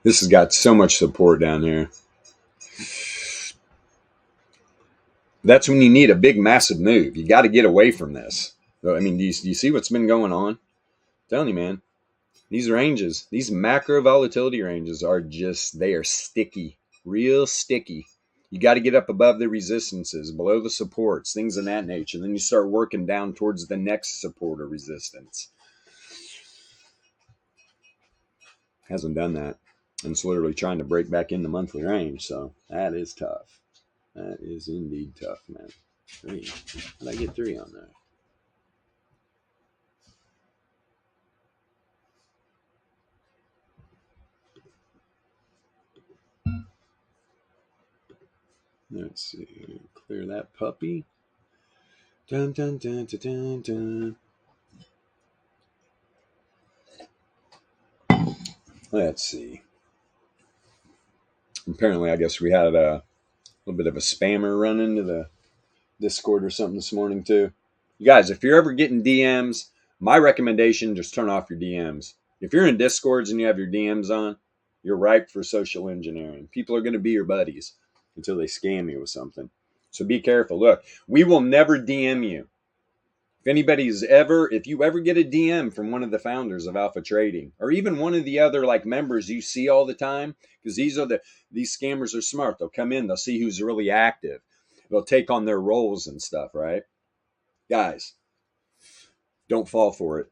This has got so much support down here. That's when you need a big, massive move. You got to get away from this. I mean, do you see what's been going on? I'm telling you, man. These ranges, these macro volatility ranges are just, they are sticky, real sticky. You got to get up above the resistances, below the supports, things of that nature. Then you start working down towards the next support or resistance. Hasn't done that. And it's literally trying to break back in the monthly range. So that is tough. That is indeed tough, man. 3. How did I get 3 on that? Let's see. Clear that puppy. Dun, dun, dun, dun, dun, dun. Let's see. Apparently, I guess we had a little bit of a spammer run into the Discord or something this morning, too. You guys, if you're ever getting DMs, my recommendation, just turn off your DMs. If you're in Discords and you have your DMs on, you're ripe for social engineering. People are going to be your buddies until they scam you with something. So be careful. Look, we will never DM you. If you ever get a DM from one of the founders of Alpha Trading, or even one of the other like members you see all the time, because these scammers are smart. They'll come in, they'll see who's really active. They'll take on their roles and stuff, right? Guys, don't fall for it.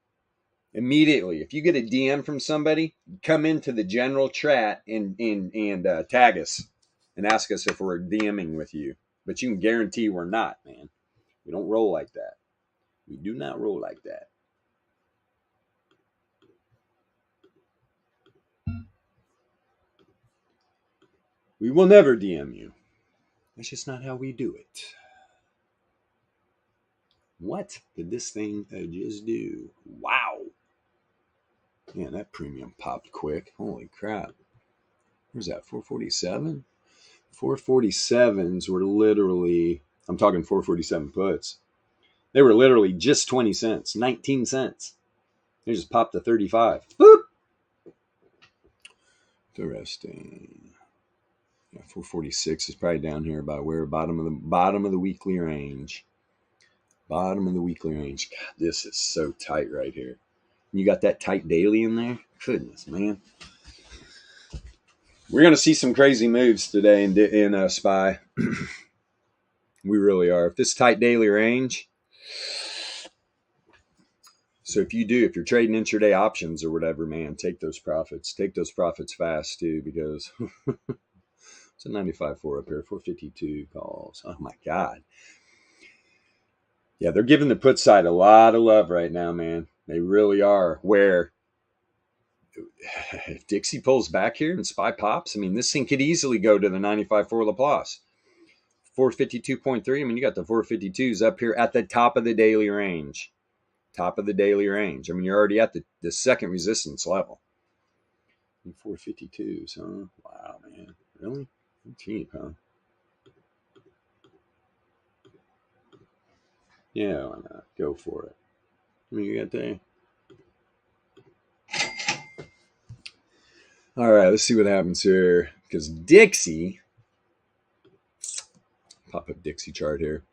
Immediately, if you get a DM from somebody, come into the general chat and tag us and ask us if we're DMing with you. But you can guarantee we're not, man. We don't roll like that. We do not roll like that. We will never DM you. That's just not how we do it. What did this thing just do? Wow. Man, that premium popped quick. Holy crap. Where's that? 447? 447s were literally, I'm talking 447 puts. They were literally just 20 cents, 19 cents. They just popped to 35. Boop. Interesting. Yeah, 446 is probably down here by where bottom of the weekly range. Bottom of the weekly range. God, this is so tight right here. You got that tight daily in there? Goodness, man. We're going to see some crazy moves today in SPY. We really are. If this tight daily range, so if you're trading intraday options or whatever, man, take those profits. Take those profits fast too, because it's a 95.4 up here, 452 calls. Oh my God. Yeah, they're giving the put side a lot of love right now, man. They really are. Where if Dixie pulls back here and SPY pops, I mean, this thing could easily go to the 95.4 Laplace. 452.3. I mean, you got the 452s up here at the top of the daily range. Top of the daily range. I mean, you're already at the second resistance level. 452s, huh? Wow, man. Really? Cheap, huh? Yeah, why not? Go for it. I mean, you got there. All right, let's see what happens here. Because Dixie, pop up Dixie chart here.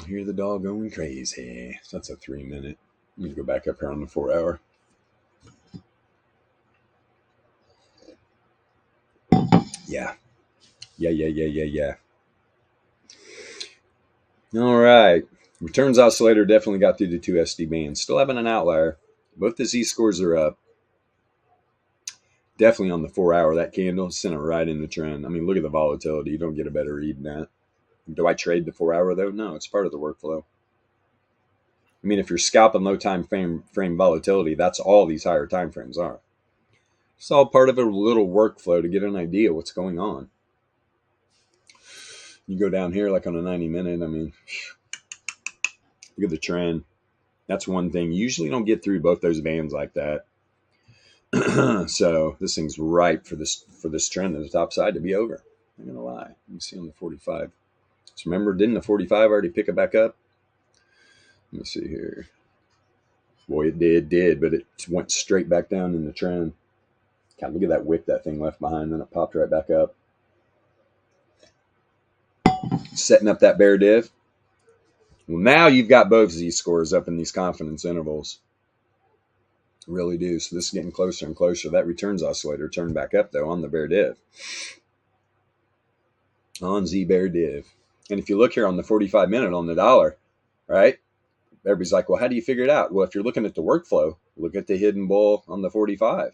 Hear the dog going crazy. So that's a 3 minute. Let me go back up here on the 4 hour. Yeah. All right. Returns oscillator definitely got through the 2 SD bands. Still having an outlier. Both the Z scores are up. Definitely on the 4 hour. That candle sent it right in the trend. I mean, look at the volatility. You don't get a better read than that. Do I trade the 4 hour though? No, it's part of the workflow. I mean, if you're scalping low time frame volatility, that's all these higher time frames are. It's all part of a little workflow to get an idea what's going on. You go down here like on a 90 minute. I mean, look at the trend. That's one thing. You usually don't get through both those bands like that. So this thing's ripe for this trend at the top side to be over. I'm not gonna lie. Let me see on the 45. So remember, didn't the 45 already pick it back up? Let me see here. Boy, it did, but it went straight back down in the trend. God, look at that wick that thing left behind. Then it popped right back up. Setting up that bear div. Well, now you've got both Z-scores up in these confidence intervals. Really do. So this is getting closer and closer. That returns oscillator turned back up, though, on the bear div. On Z bear div. And if you look here on the 45 minute on the dollar, right? Everybody's like, well, how do you figure it out? Well, if you're looking at the workflow, look at the hidden bull on the 45.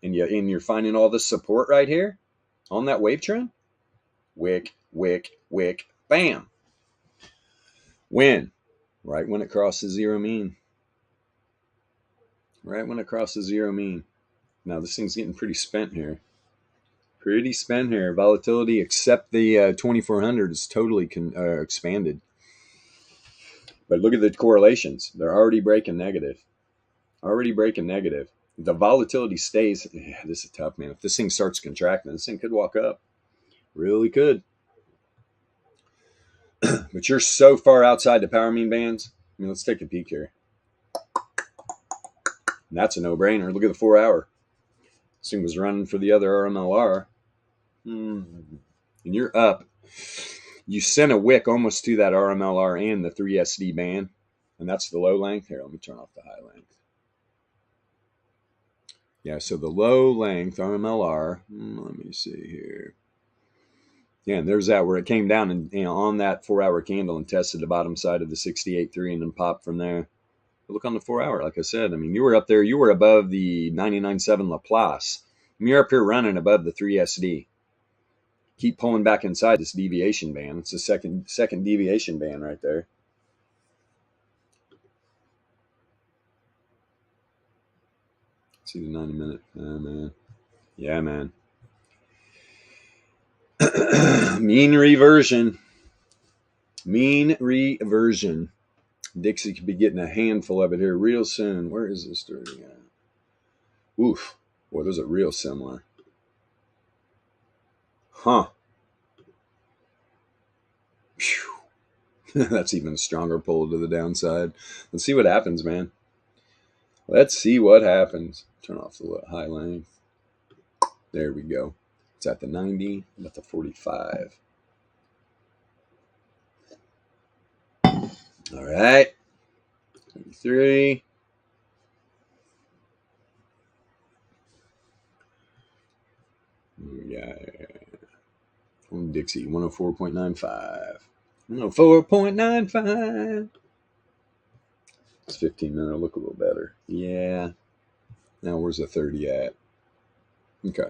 And you're finding all the support right here on that wave trend. Wick, bam. When? Right when it crosses zero mean. Right when it crosses zero mean. Now this thing's getting pretty spent here. Pretty spent here. Volatility, except the 2400 is totally expanded. But look at the correlations. They're already breaking negative. The volatility stays. Yeah, this is tough, man. If this thing starts contracting, this thing could walk up. Really could. But you're so far outside the power mean bands. I mean, let's take a peek here. And that's a no-brainer. Look at the 4 hour. This thing was running for the other RMLR. And you're up. You sent a wick almost to that RMLR and the 3SD band. And that's the low length. Here, let me turn off the high length. Yeah, so the low length RMLR. Let me see here. Yeah, and there's that where it came down and on that 4 hour candle and tested the bottom side of the 68.3 and then popped from there. But look on the 4 hour, like I said. I mean, you were up there. You were above the 99.7 Laplace. I mean, you're up here running above the 3SD. Keep pulling back inside this deviation band. It's the second deviation band right there. See the 90 minute. Oh, man. Yeah, man. Mean reversion. Dixie could be getting a handful of it here real soon. Where is this starting at? Oof. Boy, those are real similar. Huh. That's even a stronger pull to the downside. Let's see what happens, man. Let's see what happens. Turn off the high length. There we go. It's at the 90, I'm at the 45. All right. 33. Yeah. Dixie, 104.95. 104.95. This 15-minute will look a little better. Yeah. Now where's the 30 at? Okay.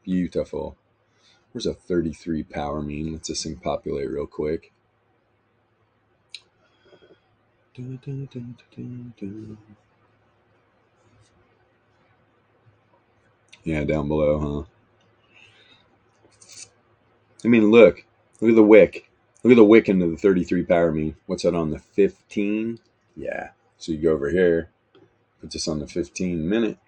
Beautiful. Where's a 33 power mean? Let's this thing populate real quick. Yeah, down below, huh? I mean, look at the wick. Look at the wick into the 33 power mean. What's that on the 15? Yeah. So you go over here, put this on the 15-minute.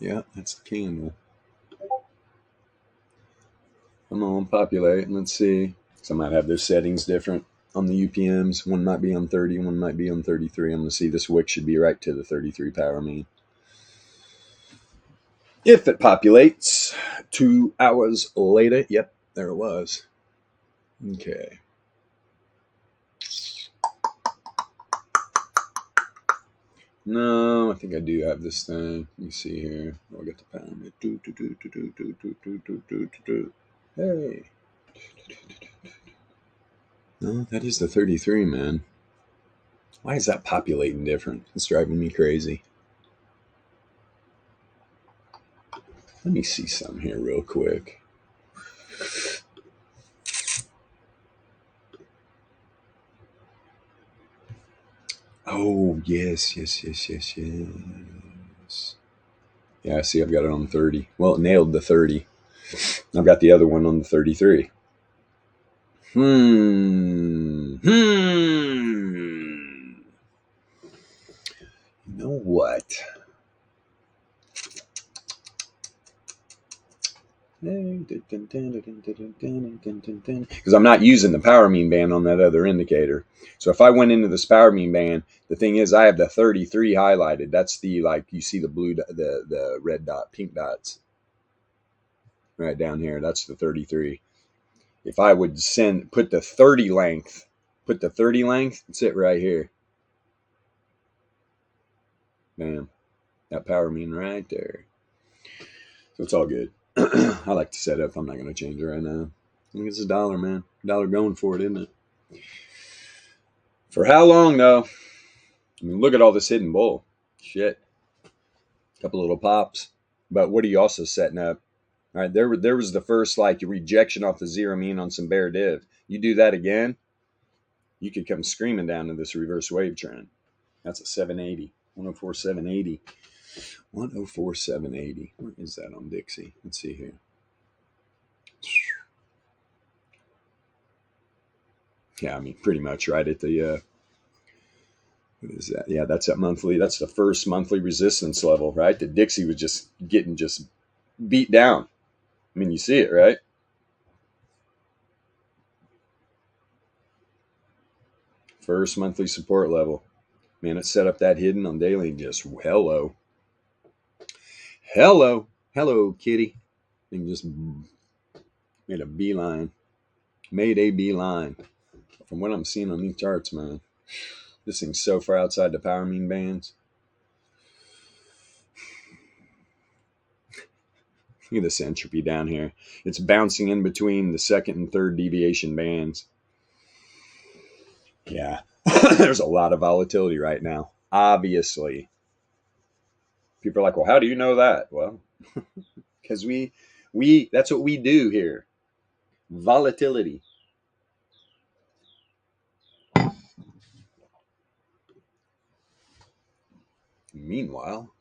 Yeah, that's the candle. Come on, populate. Let's see. Some might have their settings different on the UPMs. One might be on 30, one might be on 33. I'm going to see this wick should be right to the 33 power mean. If it populates 2 hours later, yep, there it was. Okay. No, I think I do have this thing. Let me see here. I'll get the power mean. Hey. No, that is the 33, man. Why is that populating different? It's driving me crazy. Let me see some here real quick. Oh, yes. Yeah, I see I've got it on 30. Well, it nailed the 30. I've got the other one on the 33. You know what? Because I'm not using the power mean band on that other indicator. So if I went into this power mean band, the thing is I have the 33 highlighted. That's the, like, you see the blue, the red dot, pink dots right down here. That's the 33. If I would put the 30 length, it's it right here. Bam. That power mean right there. So it's all good. I like to set up. I'm not going to change it right now. I think it's $1, man. $1 going for it, isn't it? For how long, though? I mean, look at all this hidden bull. Shit. A couple little pops. But what are you also setting up? All right, there was the first, like, rejection off the zero mean on some bear div. You do that again, you could come screaming down to this reverse wave trend. That's a 780. 104, 780. 104, 780. Where is that on Dixie? Let's see here. Yeah, I mean, pretty much right at the, what is that? Yeah, that's that monthly. That's the first monthly resistance level, right? The Dixie was just getting beat down. I mean, you see it, right? First monthly support level. Man, it set up that hidden on daily and just hello, kitty. And just made a beeline. From what I'm seeing on these charts, man, this thing's so far outside the power mean bands. Look at this entropy down here. It's bouncing in between the second and third deviation bands. Yeah, there's a lot of volatility right now. Obviously. People are like, well, how do you know that? Well, because we that's what we do here. Volatility. Meanwhile,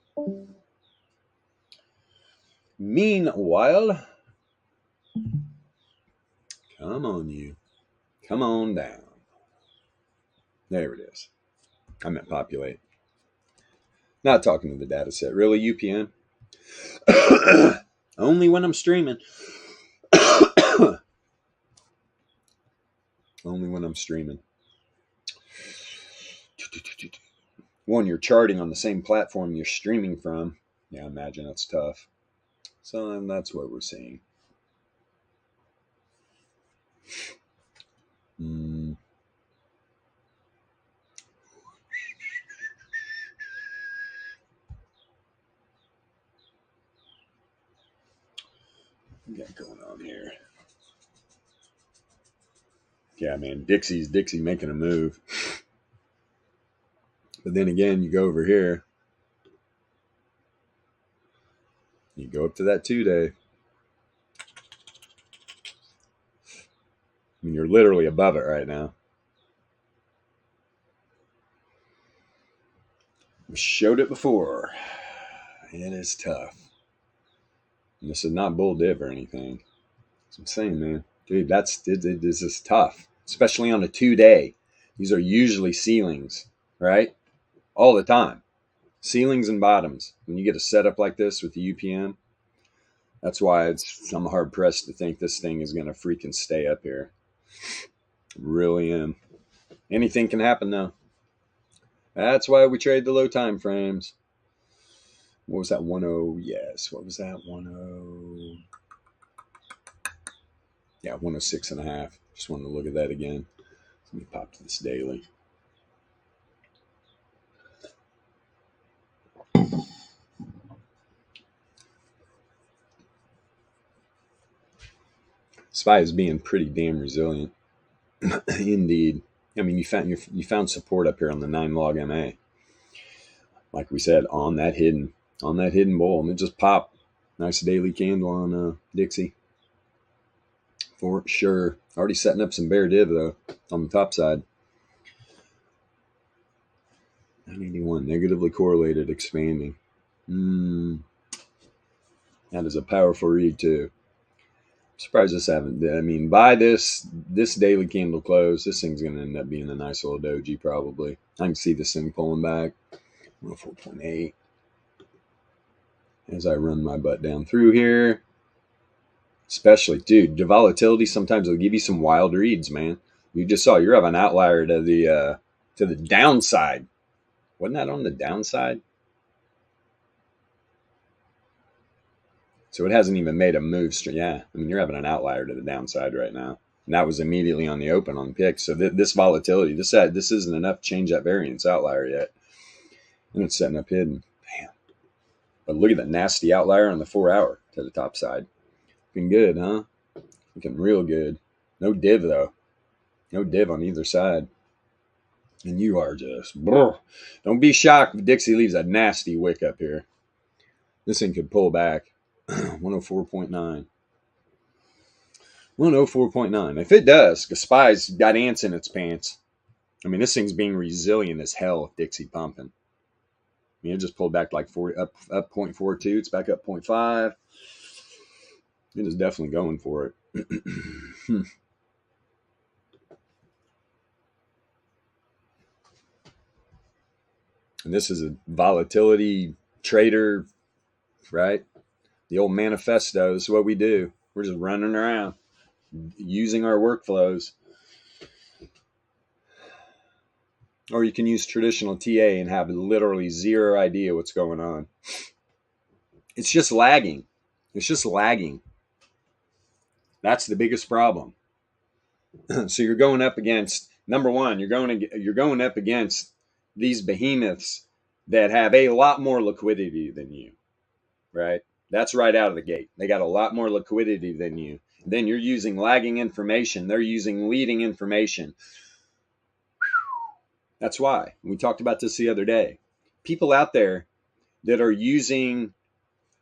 come on, you. Come on down. There it is. I meant populate. Not talking to the data set. Really, UPN? Only when I'm streaming. Only when I'm streaming. One, you're charting on the same platform you're streaming from. Yeah, I imagine that's tough. So that's what we're seeing. What we got going on here? Yeah, man, Dixie making a move. But then again, you go over here. You go up to that 2-day. I mean, you're literally above it right now. We showed it before. It is tough. And this is not bull div or anything. That's what I'm saying, man. Dude, this is tough. Especially on a 2-day. These are usually ceilings, right? All the time. Ceilings and bottoms. When you get a setup like this with the UPM, that's why I'm hard pressed to think this thing is going to freaking stay up here. Really am. Anything can happen though. That's why we trade the low time frames. What was that? 10? Yes. What was that? 10? Yeah, 106.5. Just wanted to look at that again. Let me pop to this daily. SPY is being pretty damn resilient. Indeed. I mean, you found support up here on the 9 log MA. Like we said, on that hidden bull, and it just popped. Nice daily candle on Dixie. For sure. Already setting up some bear div though on the top side. 981 negatively correlated, expanding. That is a powerful read too. I'm surprised this haven't. I mean, by this daily candle close, this thing's going to end up being a nice little doji probably. I can see this thing pulling back. 4.8. As I run my butt down through here. Especially, dude, the volatility sometimes will give you some wild reads, man. You just saw you're having an outlier to the downside. Wasn't that on the downside? So it hasn't even made a move. Yeah, I mean, you're having an outlier to the downside right now. And that was immediately on the open on the pick. So this volatility, this isn't enough to change that variance outlier yet. And it's setting up hidden. Damn. But look at that nasty outlier on the 4-hour to the top side. Looking good, huh? Looking real good. No div, though. No div on either side. And you are just... Don't be shocked if Dixie leaves a nasty wick up here. This thing could pull back. 104.9. 104.9. If it does, because SPY's got ants in its pants. I mean, this thing's being resilient as hell with Dixie pumping. I mean, it just pulled back like 40, up 0.42. It's back up 0.5. It is definitely going for it. And this is a volatility trader, right? The old manifesto. This is what we do. We're just running around using our workflows. Or you can use traditional TA and have literally zero idea what's going on. It's just lagging. It's just lagging. That's the biggest problem. So you're going up against, number one, you're going up against these behemoths that have a lot more liquidity than you, right? That's right out of the gate. They got a lot more liquidity than you. Then you're using lagging information. They're using leading information. That's why. We talked about this the other day. People out there that are using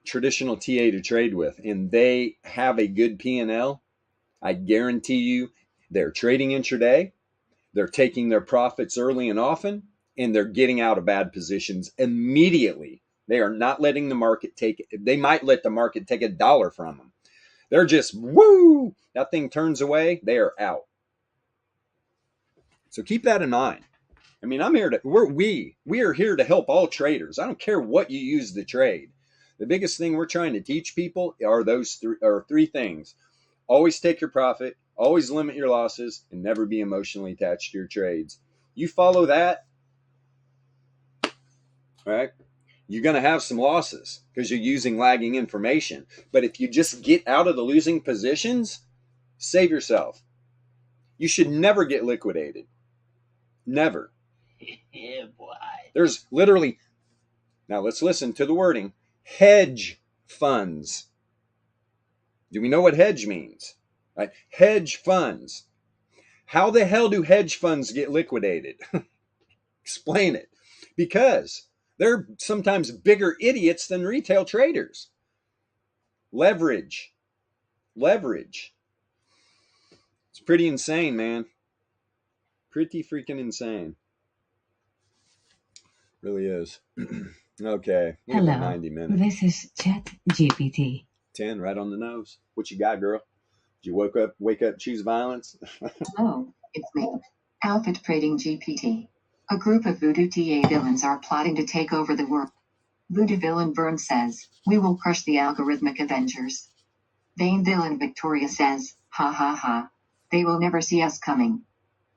traditional TA to trade with, and they have a good P&L, I guarantee you they're trading intraday, they're taking their profits early and often, and they're getting out of bad positions immediately. They are not letting the market take it. They might let the market take $1 from them. They're just, woo, that thing turns away, they are out. So keep that in mind. I mean, we are here to help all traders. I don't care what you use to trade. The biggest thing we're trying to teach people are three things. Always take your profit, Always limit your losses and never be emotionally attached to your trades. You follow that, right? You're going to have some losses because you're using lagging information. But if you just get out of the losing positions, save yourself. You should never get liquidated. Never. Yeah, boy. There's literally, now let's listen to the wording, hedge funds. Do we know what hedge means? Right? Hedge funds. How the hell do hedge funds get liquidated? Explain it. Because they're sometimes bigger idiots than retail traders. Leverage. It's pretty insane, man. Pretty freaking insane. Really is. Okay. Look at that Hello, 90 minutes. this is ChatGPT. 10 right on the nose. What you got, girl? Did you wake up, choose violence? Hello, it's me, Alpha Trading GPT. A group of voodoo TA villains are plotting to take over the world. Voodoo villain Vern says, "We will crush the algorithmic Avengers." Vain villain Victoria says, "Ha ha ha. They will never see us coming."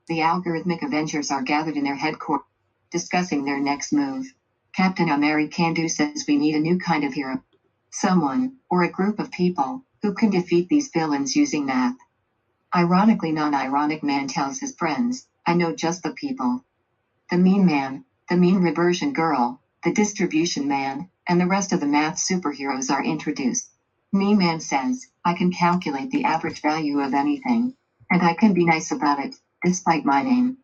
The algorithmic Avengers are gathered in their headquarters, discussing their next move. Captain Americandu says we need a new kind of hero. Someone, or a group of people, who can defeat these villains using math. Ironically, non-ironic man tells his friends, "I know just the people." The mean man, the mean reversion girl, the distribution man, and the rest of the math superheroes are introduced. Mean man says, "I can calculate the average value of anything. And I can be nice about it, despite my name."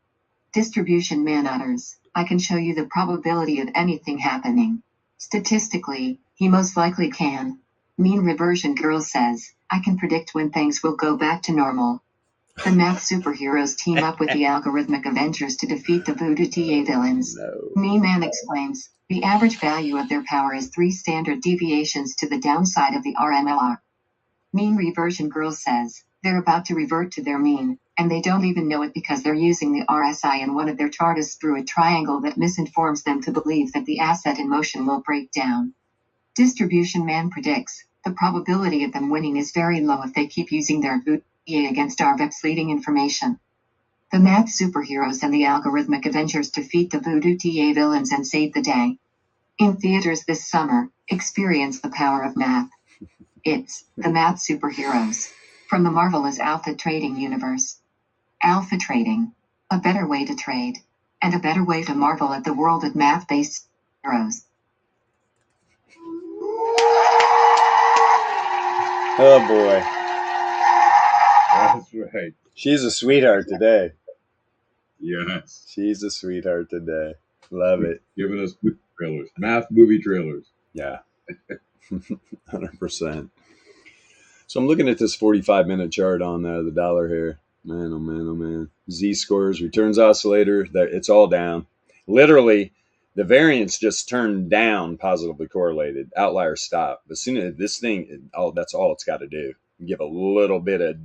Distribution man utters, "I can show you the probability of anything happening. Statistically, he most likely can." Mean reversion girl says, "I can predict when things will go back to normal." The math superheroes team up with the algorithmic Avengers to defeat the voodoo TA villains. No. Mean Man explains, the average value of their power is 3 standard deviations to the downside of the RMLR. Mean reversion girl says, they're about to revert to their mean, and they don't even know it because they're using the RSI in one of their charts through a triangle that misinforms them to believe that the asset in motion will break down. Distribution man predicts, the probability of them winning is very low if they keep using their voodoo against our VEPS leading information. The math superheroes and the algorithmic Avengers defeat the voodoo TA villains and save the day. In theaters this summer, experience the power of math. It's the math superheroes from the marvelous Alpha Trading universe. Alpha Trading, a better way to trade, and a better way to marvel at the world of math-based heroes. Oh boy. That's right. She's a sweetheart today. Yes. She's a sweetheart today. Love it. Giving us movie trailers, math movie trailers. Yeah. 100%. So I'm looking at this 45-minute chart on the dollar here. Man, oh man, oh man. Z-scores, returns oscillator, it's all down. Literally, the variance just turned down positively correlated. Outlier stop. As soon as this thing, that's all it's got to do. Give a little bit of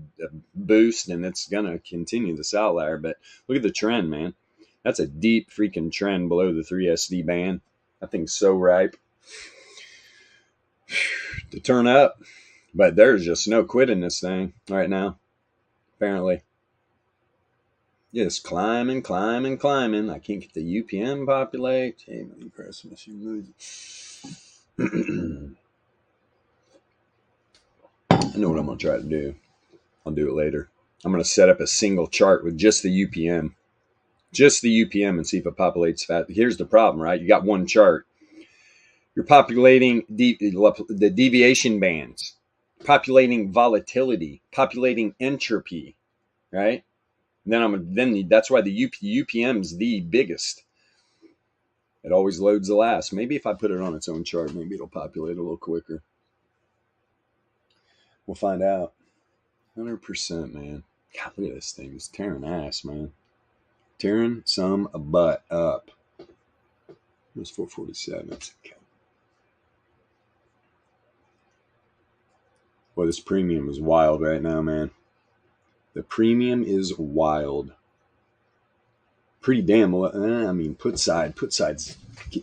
boost, and it's going to continue this outlier. But look at the trend, man. That's a deep freaking trend below the 3SD band. That thing's so ripe to turn up. But there's just no quitting this thing right now, apparently. Just climbing. I can't get the UPM populate. Hey, man, press machine. I know what I'm going to try to do. I'll do it later. I'm going to set up a single chart with just the UPM. Just the UPM and see if it populates fast. Here's the problem, right? You got one chart. You're populating the deviation bands, populating volatility, populating entropy, right? Then that's why the UPM is the biggest. It always loads the last. Maybe if I put it on its own chart, maybe it'll populate a little quicker. We'll find out. 100%, man. God, look at this thing. It's tearing ass, man. Tearing some butt up. It was 447. Okay. Boy, this premium is wild right now, man. The premium is wild. Pretty damn. I mean, put side's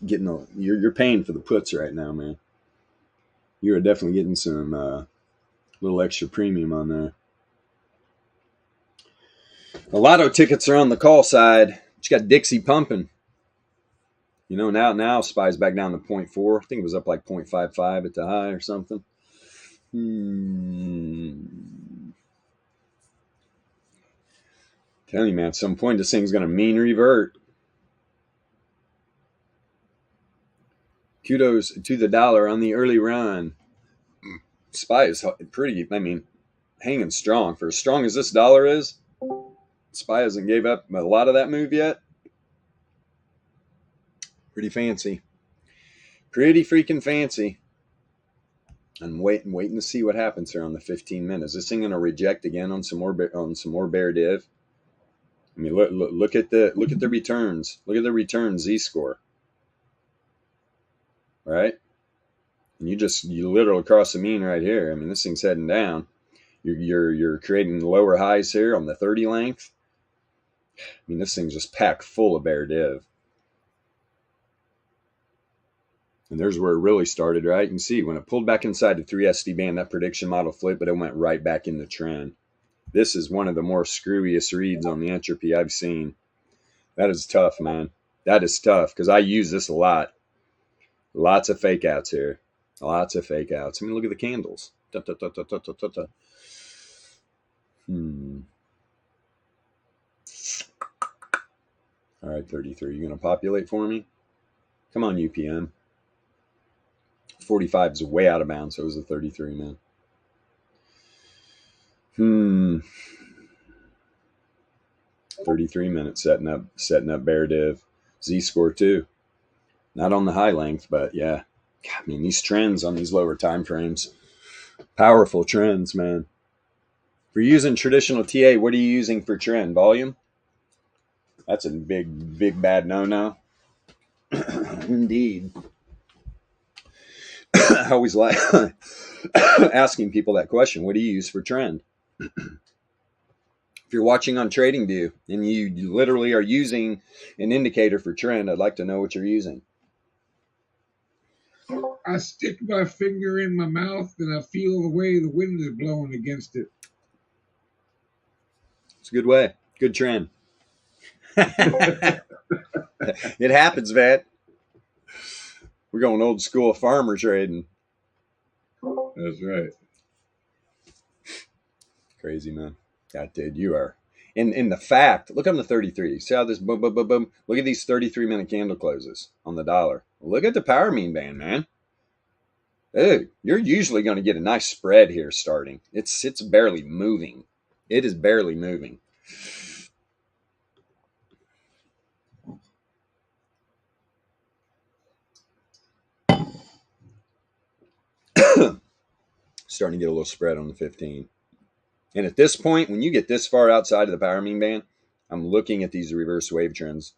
getting. You're paying for the puts right now, man. You are definitely getting some little extra premium on there. The lotto tickets are on the call side. You got Dixie pumping. You know, now SPY's back down to 0.4. I think it was up like 0.55 at the high or something. Telling you, man, at some point this thing's going to mean revert. Kudos to the dollar on the early run. SPY is pretty, hanging strong. For as strong as this dollar is, SPY hasn't gave up a lot of that move yet. Pretty fancy. Pretty freaking fancy. I'm waiting to see what happens here on the 15 minutes. Is this thing going to reject again on some more bear div? I mean, look at the returns. Look at the return Z-score. Right? And you literally cross the mean right here. I mean, this thing's heading down. You're creating lower highs here on the 30 length. I mean, this thing's just packed full of bear div. And there's where it really started, right? You can see when it pulled back inside the 3 SD band, that prediction model flipped, but it went right back in the trend. This is one of the more screwiest reads on the Entropy I've seen. That is tough, man. That is tough because I use this a lot. Lots of fake outs here. Lots of fake outs. I mean, look at the candles. All right, 33. You going to populate for me? Come on, UPM. 45 is way out of bounds, so it was a 33, man. 33 minutes setting up bear div. Z-score too. Not on the high length, but yeah. I mean, these trends on these lower time frames. Powerful trends, man. If you're using traditional TA, what are you using for trend? Volume? That's a big bad no-no. Indeed. I always like asking people that question. What do you use for trend? If you're watching on TradingView and you literally are using an indicator for trend, I'd like to know what you're using. I stick my finger in my mouth and I feel the way the wind is blowing against it. It's a good way. Good trend. It happens, man. We're going old school farmer trading. That's right. Crazy, man. God, dude, you are. And the fact, look on the 33. See how this boom, boom, boom, boom. Look at these 33-minute candle closes on the dollar. Look at the power mean band, man. Dude, you're usually going to get a nice spread here starting. It's barely moving. It is barely moving. Starting to get a little spread on the 15. And at this point, when you get this far outside of the power mean band, I'm looking at these reverse wave trends.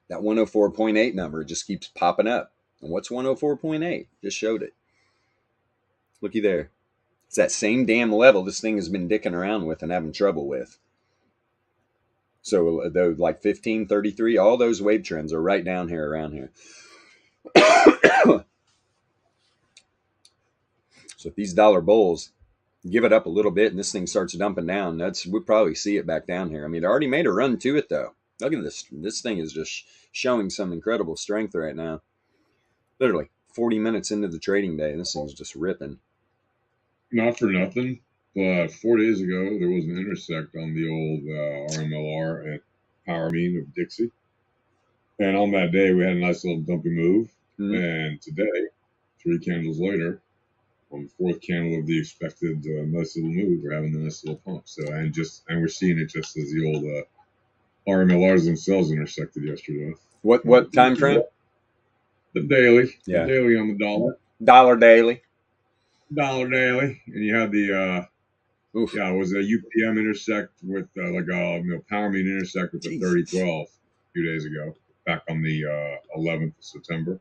That 104.8 number just keeps popping up. And what's 104.8? Just showed it. Looky there. It's that same damn level this thing has been dicking around with and having trouble with. So those like 15, 33, all those wave trends are right down here, around here. So if these dollar bulls give it up a little bit and this thing starts dumping down, we'll probably see it back down here. I mean, it already made a run to it, though. Look at this. This thing is just showing some incredible strength right now. Literally 40 minutes into the trading day, and this thing's just ripping. Not for nothing, but 4 days ago, there was an intersect on the old RMLR at Power Mean of Dixie. And on that day, we had a nice little dumpy move. Mm-hmm. And today, 3 candles later, on the 4th candle of the expected nice little move, we're having a nice little pump. So, and we're seeing it just as the old RMLRs themselves intersected yesterday. What time frame? The daily. Yeah. The daily on the dollar. Dollar daily. Dollar daily. And you had the it was a UPM intersect with like a power mean intersect with the 3012 a few days ago, back on the 11th of September.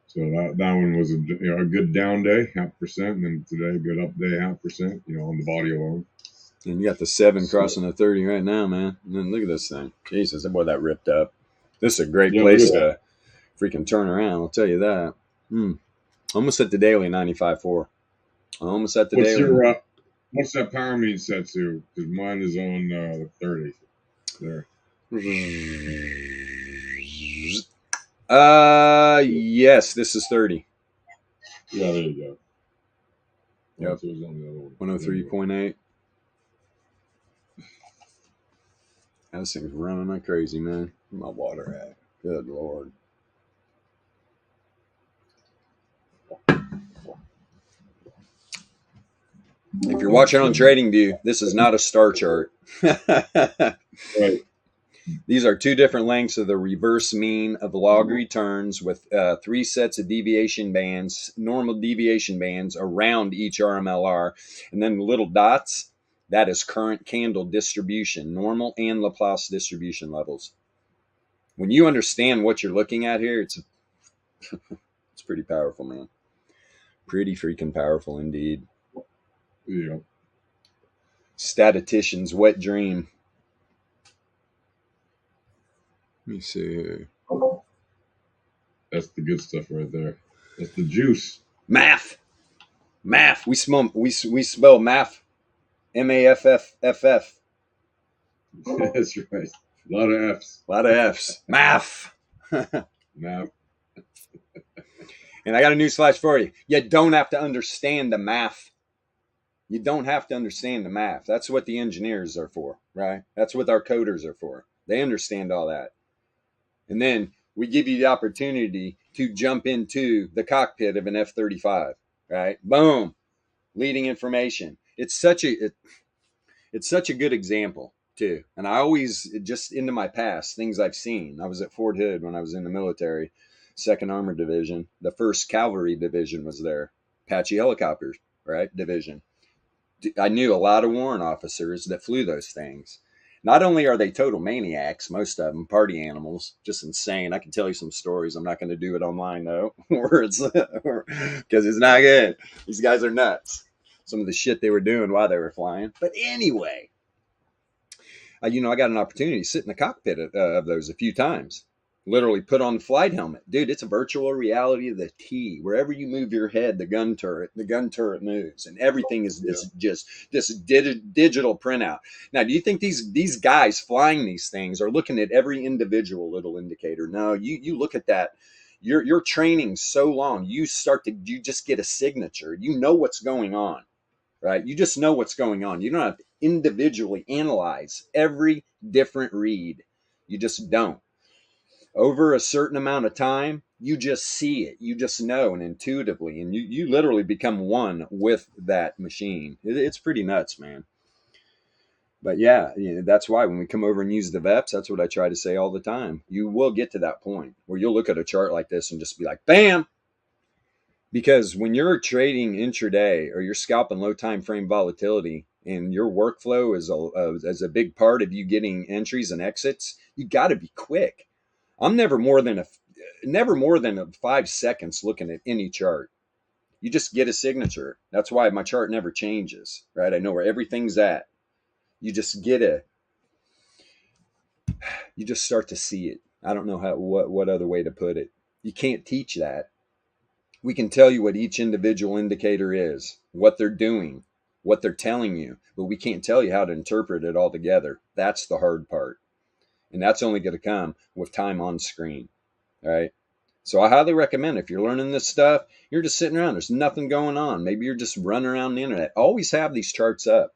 So that one was a good down day, 0.5%, and then today a good up day, 0.5%, on the body alone. And you got the 7 crossing the 30 right now, man. And then look at this thing. Jesus, boy, that ripped up. This is a great place to freaking turn around, I'll tell you that. Almost at the daily 95.4. Almost at the daily. What's that power mean set to? Because mine is on the 30. There. Yes, this is 30. Yeah, there you go. Yep. So it was on the other one. 103.8. This thing's running like crazy, man. Where's my water at? Good Lord. If you're watching on TradingView, this is not a star chart. Right. These are two different lengths of the reverse mean of log returns with 3 sets of deviation bands, normal deviation bands around each RMLR. And then the little dots, that is current candle distribution, normal and Laplace distribution levels. When you understand what you're looking at here, it's pretty powerful, man. Pretty freaking powerful indeed. Yeah. Statistician's wet dream. Let me see here. That's the good stuff right there. That's the juice. Math. We spell math. MAFFFF. That's right. A lot of F's. A lot of F's. Math. Math. And I got a newsflash for you. You don't have to understand the math. You don't have to understand the math. That's what the engineers are for, right? That's what our coders are for. They understand all that. And then we give you the opportunity to jump into the cockpit of an F-35, right? Boom. Leading information. It's such a good example too. And I always, just into my past, things I've seen. I was at Fort Hood when I was in the military, 2nd Armored Division. The 1st Cavalry Division was there. Apache Helicopters, right? Division. I knew a lot of warrant officers that flew those things. Not only are they total maniacs, most of them party animals, just insane. I can tell you some stories. I'm not going to do it online though, because it's not good. These guys are nuts. Some of the shit they were doing while they were flying. But anyway, I got an opportunity to sit in the cockpit of those a few times. Literally put on the flight helmet. Dude, it's a virtual reality of the T. Wherever you move your head, the gun turret moves. And everything is this digital printout. Now, do you think these guys flying these things are looking at every individual little indicator? No, you look at that. You're training so long, you just get a signature. You know what's going on, right? You just know what's going on. You don't have to individually analyze every different read. You just don't. Over a certain amount of time, you just see it. You just know, and intuitively, and you literally become one with that machine. It's pretty nuts, man. But yeah, that's why when we come over and use the VEPS, that's what I try to say all the time. You will get to that point where you'll look at a chart like this and just be like, bam! Because when you're trading intraday or you're scalping low time frame volatility and your workflow is a big part of you getting entries and exits, you got to be quick. I'm never more than 5 seconds looking at any chart. You just get a signature. That's why my chart never changes, right? I know where everything's at. You just start to see it. I don't know what other way to put it. You can't teach that. We can tell you what each individual indicator is, what they're doing, what they're telling you, but we can't tell you how to interpret it all together. That's the hard part. And that's only going to come with time on screen, right? So I highly recommend, if you're learning this stuff, you're just sitting around, there's nothing going on. Maybe you're just running around the internet. Always have these charts up.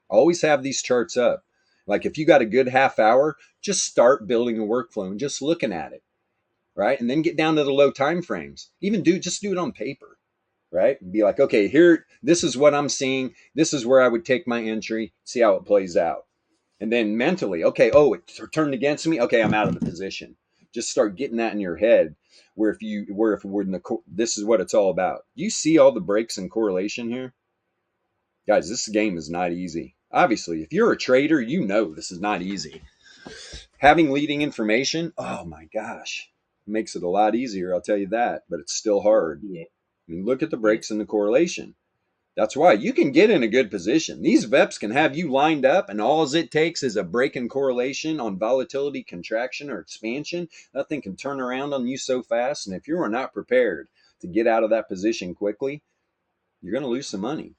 Like if you got a good half hour, just start building a workflow and just looking at it, right? And then get down to the low time frames. Just do it on paper, right? Be like, okay, here, this is what I'm seeing. This is where I would take my entry, see how it plays out. And then mentally, okay, it turned against me. Okay, I'm out of the position. Just start getting that in your head. This is what it's all about. You see all the breaks in correlation here, guys. This game is not easy. Obviously, if you're a trader, you know this is not easy. Having leading information, oh my gosh, makes it a lot easier. I'll tell you that, but it's still hard. Yeah. I mean, look at the breaks in the correlation. That's why you can get in a good position. These VEPs can have you lined up, and all it takes is a break in correlation on volatility, contraction, or expansion. That thing can turn around on you so fast. And if you are not prepared to get out of that position quickly, you're going to lose some money.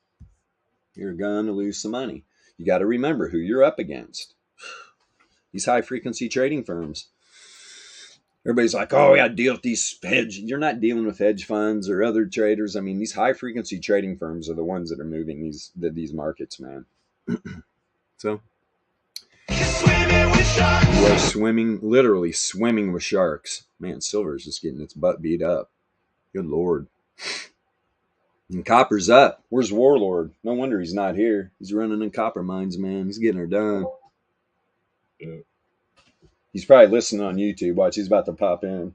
you're going to lose some money. You got to remember who you're up against. These high frequency trading firms. Everybody's like, oh, we got to deal with these hedge. You're not dealing with hedge funds or other traders. I mean, these high frequency trading firms are the ones that are moving these markets, man. So you are swimming, literally swimming with sharks. Man, silver's just getting its butt beat up. Good Lord. And copper's up. Where's Warlord? No wonder he's not here. He's running in copper mines, man. He's getting her done. Yeah. He's probably listening on YouTube. Watch, he's about to pop in.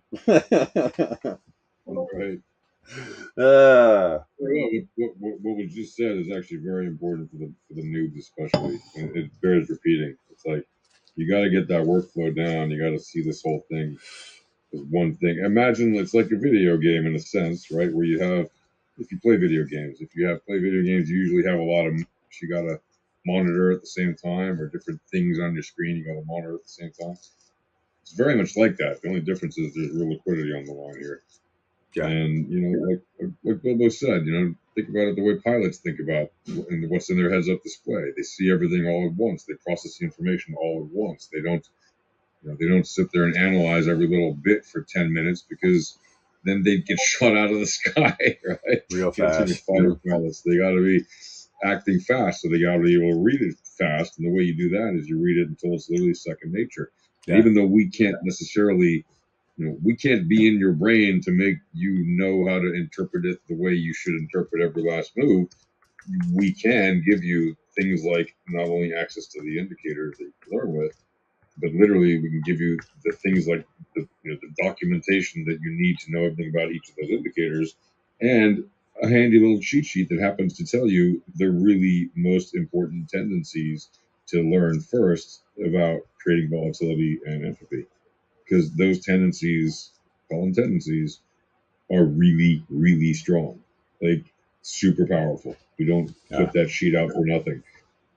All right. What was just said is actually very important for the noobs, especially. And it bears repeating. It's like you got to get that workflow down. You got to see this whole thing as one thing. Imagine it's like a video game in a sense, right? Where you have, if you play video games, play video games, you usually have a lot of. You got to monitor at the same time, or different things on your screen. You got to monitor at the same time. It's very much like that. The only difference is there's real liquidity on the line here. Yeah. And, like Bilbo said, think about it the way pilots think about and what's in their heads up display. They see everything all at once. They process the information all at once. They don't sit there and analyze every little bit for 10 minutes because then they'd get shot out of the sky, right? Real fast. Fighter pilots. They got to be acting fast, so they got to be able to read it fast. And the way you do that is you read it until it's literally second nature. Yeah. And even though we can't necessarily, we can't be in your brain to make you know how to interpret it the way you should interpret every last move. We can give you things like not only access to the indicators that you can learn with, but literally we can give you the things like the documentation that you need to know everything about each of those indicators, and a handy little cheat sheet that happens to tell you the really most important tendencies to learn first about trading volatility and entropy. Because those tendencies, call them tendencies, are really, really strong. Like, super powerful. We don't put that sheet out for nothing.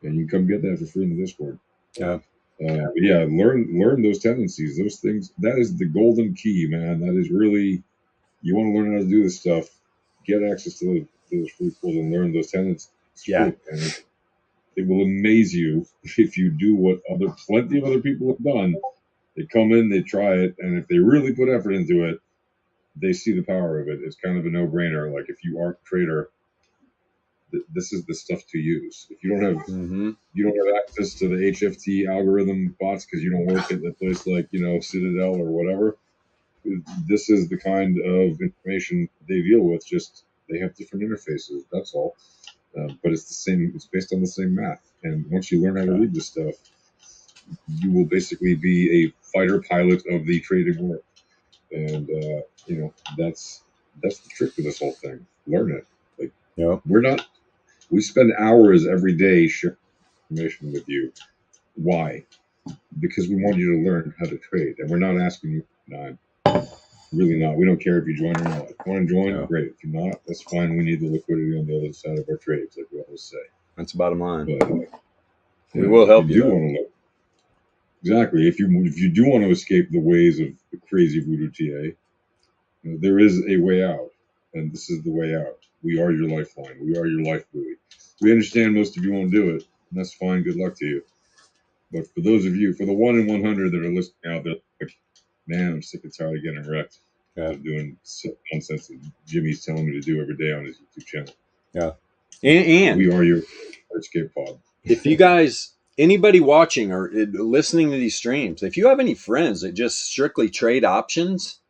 And you can come get that for free in the Discord. Yeah. But yeah, learn those tendencies, those things. That is the golden key, man. That is really, you want to learn how to do this stuff, get access to those free tools and learn those tendencies. Yeah. And it will amaze you if you do what plenty of other people have done. They come in, they try it, and if they really put effort into it, they see the power of it. It's kind of a no-brainer. Like, if you aren't a trader, this is the stuff to use. If you don't have you don't have access to the HFT algorithm bots because you don't work at a place like Citadel or whatever, this is the kind of information they deal with. Just they have different interfaces. That's all. But it's the same. It's based on the same math. And once you learn how to read this stuff, you will basically be a fighter pilot of the trading world. And that's the trick to this whole thing. Learn it. Like, we spend hours every day sharing information with you. Why? Because we want you to learn how to trade, and we're not asking you. Really not. We don't care if you join or not. If you want to join, great. If you're not, that's fine. We need the liquidity on the other side of our trades, like we always say. That's the bottom line. But, we will help you. Exactly. If you do want to escape the ways of the crazy voodoo TA, there is a way out, and this is the way out. We are your lifeline. We are your life buoy. We understand most of you won't do it, and that's fine. Good luck to you. But for those of you, for the 1 in 100 that are listening out there, like, man, I'm sick and tired of getting wrecked. Doing nonsense that Jimmy's telling me to do every day on his YouTube channel. Yeah. And we are your escape pod. If you guys, anybody watching or listening to these streams, if you have any friends that just strictly trade options,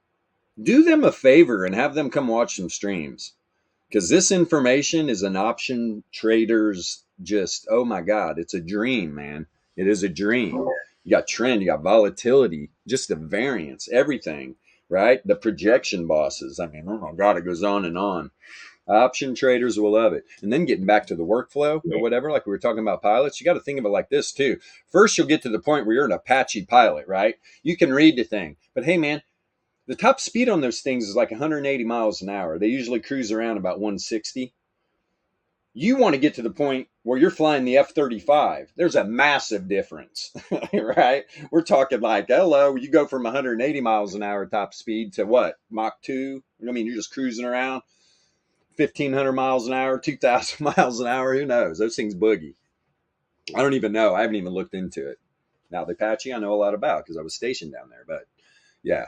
do them a favor and have them come watch some streams. Because this information is an option trader's just, oh my God, it's a dream, man. It is a dream. You got trend, you got volatility, just the variance, everything, right? The projection bosses. I mean, oh my God, it goes on and on. Option traders will love it. And then getting back to the workflow or whatever, like we were talking about pilots, you got to think of it like this too. First, you'll get to the point where you're an Apache pilot, right? You can read the thing. But hey, man, the top speed on those things is like 180 miles an hour. They usually cruise around about 160. You want to get to the point where you're flying the F-35. There's a massive difference, right? We're talking like, hello, you go from 180 miles an hour top speed to what? Mach 2? I mean, you're just cruising around. 1,500 miles an hour, 2,000 miles an hour. Who knows? Those things boogie. I don't even know. I haven't even looked into it. Now, the Apache, I know a lot about because I was stationed down there. But yeah,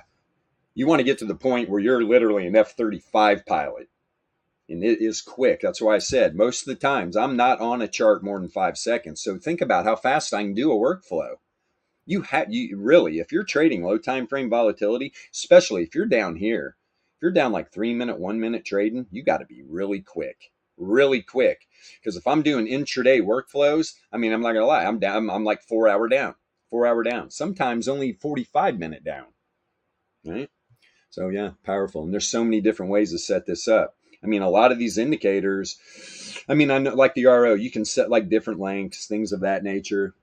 you want to get to the point where you're literally an F-35 pilot. And it is quick. That's why I said most of the times I'm not on a chart more than 5 seconds. So think about how fast I can do a workflow. You really, if you're trading low time frame volatility, especially if you're down here, if you're down like 3 minute, 1 minute trading, you got to be really quick. Because if I'm doing intraday workflows, I mean, I'm not gonna lie, I'm down. I'm like 4 hour down, 4 hour down. Sometimes only 45 minute down. Right. So yeah, powerful. And there's so many different ways to set this up. I mean, a lot of these indicators, I mean, I know like the RO, you can set like different lengths, things of that nature,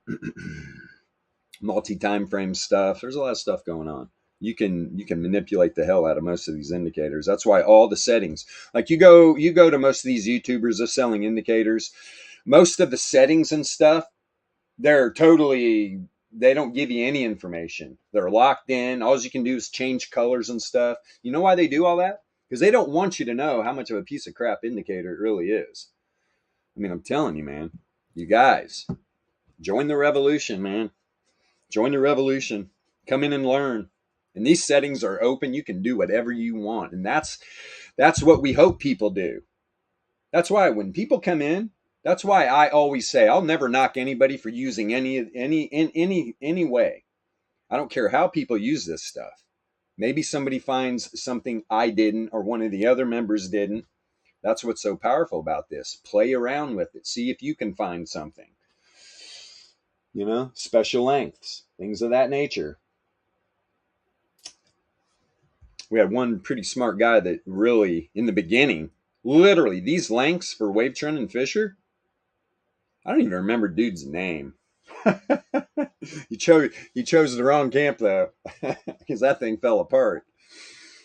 multi-time frame stuff. There's a lot of stuff going on. You can manipulate the hell out of most of these indicators. That's why all the settings, like you go to most of these YouTubers that are selling indicators, most of the settings and stuff, they don't give you any information. They're locked in. All you can do is change colors and stuff. You know why they do all that? Because they don't want you to know how much of a piece of crap indicator it really is. I mean, I'm telling you, man, you guys, join the revolution, man. Join the revolution. Come in and learn. And these settings are open. You can do whatever you want. And that's what we hope people do. That's why when people come in, that's why I always say I'll never knock anybody for using any way. I don't care how people use this stuff. Maybe somebody finds something I didn't or one of the other members didn't. That's what's so powerful about this. Play around with it. See if you can find something. You know, special lengths, things of that nature. We had one pretty smart guy that really, in the beginning, literally these lengths for Wave Trend and Fisher, I don't even remember dude's name. He chose the wrong camp though, because that thing fell apart.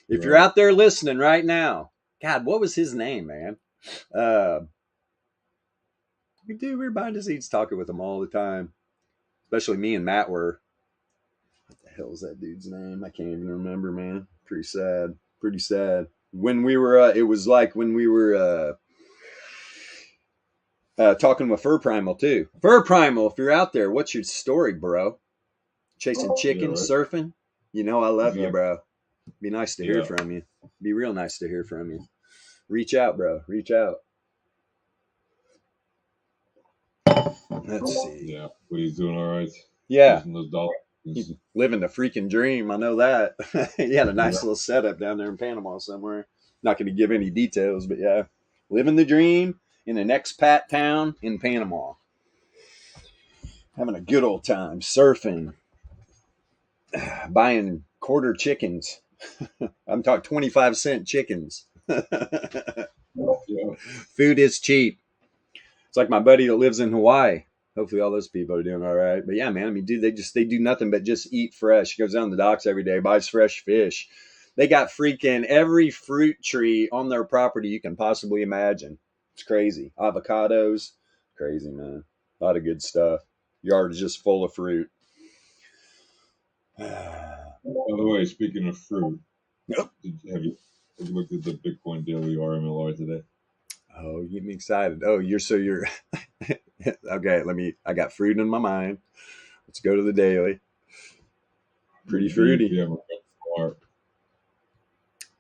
If you're out there listening right now, God, what was his name, man? We were behind the scenes talking with him all the time, especially me and Matt were. What the hell is that dude's name? I can't even remember, man. Pretty sad. When we were, it was like when we were talking with Fur Primal too. Fur Primal, if you're out there, what's your story, bro? Chasing chickens, surfing? You know I love you, bro. Be nice to hear from you. Be real nice to hear from you. Reach out, bro. Reach out. Let's see. Yeah, but he's doing all right. Yeah. Those dollars. He's living the freaking dream. I know that. He had a nice little setup down there in Panama somewhere. Not going to give any details, but yeah. Living the dream in an expat town in Panama. Having a good old time. Surfing. Buying quarter chickens. I'm talking 25-cent chickens. Food is cheap. It's like my buddy that lives in Hawaii. Hopefully all those people are doing all right. But yeah, man, I mean, dude, they do nothing but just eat fresh. He goes down the docks every day, buys fresh fish. They got freaking every fruit tree on their property you can possibly imagine. It's crazy. Avocados. Crazy, man. A lot of good stuff. Yard is just full of fruit. By the way, speaking of fruit, Yep. Have you looked at the Bitcoin Daily RMLR today? Oh, you get me excited. Oh, you're okay. I got fruit in my mind. Let's go to the daily. Pretty fruity. Yeah.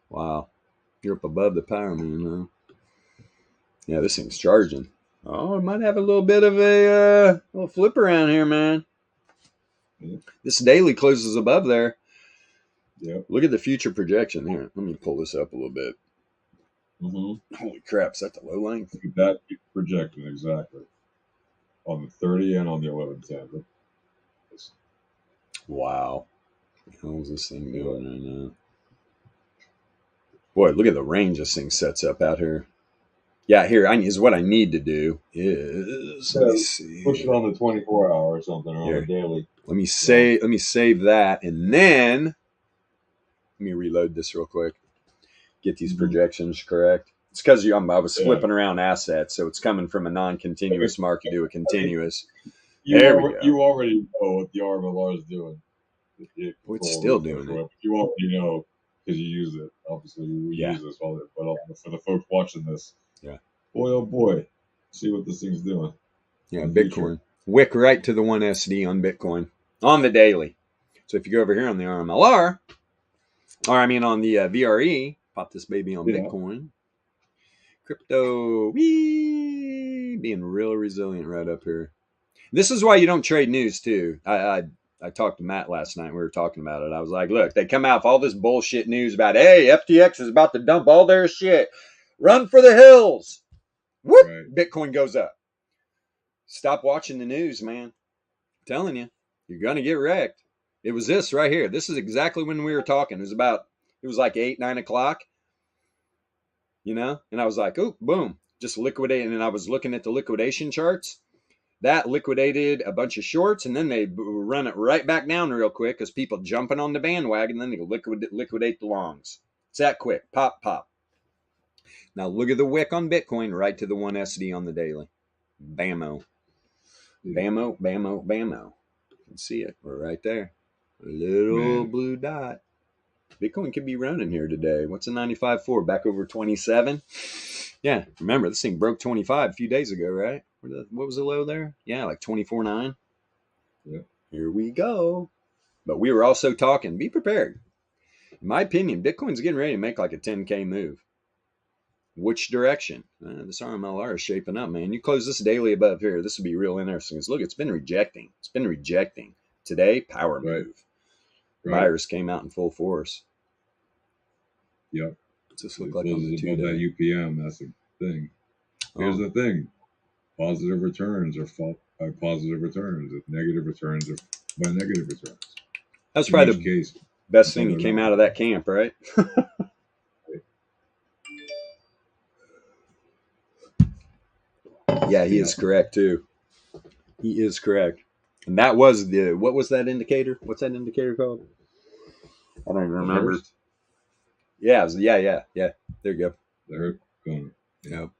Wow. You're up above the power, man. Huh? Yeah, this thing's charging. Oh, it might have a little bit of a little flip around here, man. Yeah. This daily closes above there. Yeah. Look at the future projection here. Let me pull this up a little bit. Mm-hmm. Holy crap, is that the low length? Look at that projection, exactly. On the 30 and on the 11-10. Wow. What the hell is this thing doing right now? Boy, look at the range this thing sets up out here. Yeah, here is what I need to do is let me see. Push it on the 24-hour or something, or on the daily. Let me save that, and then let me reload this real quick. Get these projections correct. It's because I was flipping around assets, so it's coming from a non-continuous market to a continuous. You already know what the RMLR is doing. It's still doing it. You already know because you use it. Obviously, we Yeah. use this all the but for the folks watching this, Yeah. boy, oh boy, see what this thing's doing. Yeah, in the Bitcoin. future. Wick right to the 1SD on Bitcoin on the daily. So if you go over here on the RMLR, or I mean on the VRE, pop this baby on Yeah. Bitcoin. Crypto, wee, being real resilient right up here. This is why you don't trade news too. I talked to Matt last night. We were talking about it. I was like, look, they come out with all this bullshit news about, hey, FTX is about to dump all their shit. Run for the hills. Whoop, Right. Bitcoin goes up. Stop watching the news, man. I'm telling you, you're going to get wrecked. It was this right here. This is exactly when we were talking. It was like 8, 9 o'clock, you know? And I was like, oh, boom, just liquidating. And I was looking at the liquidation charts. That liquidated a bunch of shorts, and then they run it right back down real quick because people jumping on the bandwagon, then they liquidate the longs. It's that quick. Pop, pop. Now look at the wick on Bitcoin right to the 1SD on the daily. Bammo. Bammo, bammo, bammo. You can see it. We're right there. A little blue dot. Bitcoin could be running here today. What's a 95 for? Back over 27? Yeah, remember, this thing broke 25 a few days ago, right? What was the low there? Yeah, like 24.9. Yeah. Here we go. But we were also talking, be prepared. In my opinion, Bitcoin's getting ready to make like a 10K move. Which direction? This RMLR is shaping up, man. You close this daily above here, this would be real interesting. Look, it's been rejecting. It's been rejecting. Today, power move. Right. Buyers came out in full force. Yep. What's this look like on the above that 2-day? UPM, that's the thing. Here's the thing. Positive returns are by positive returns. If negative returns are by negative returns. That's probably the best thing that came out of that camp, right? Yeah, he is correct too. He is correct. And that was what was that indicator? What's that indicator called? I don't even remember. Yeah, yeah. There you go. There going. Yep.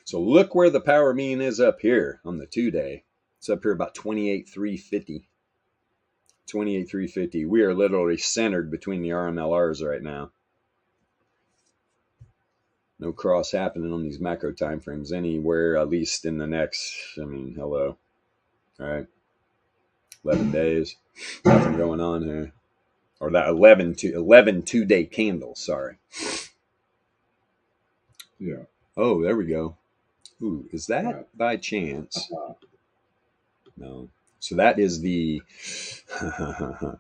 So look where the power mean is up here on the 2-day. It's up here about 28,350. 28,350. We are literally centered between the RMLRs right now. No cross happening on these macro time frames anywhere, at least in the next, hello. All right. 11 days. Nothing going on here. Or that 11 2-day candles, sorry. Yeah. Oh, there we go. Ooh, is that by chance? No. So that is the so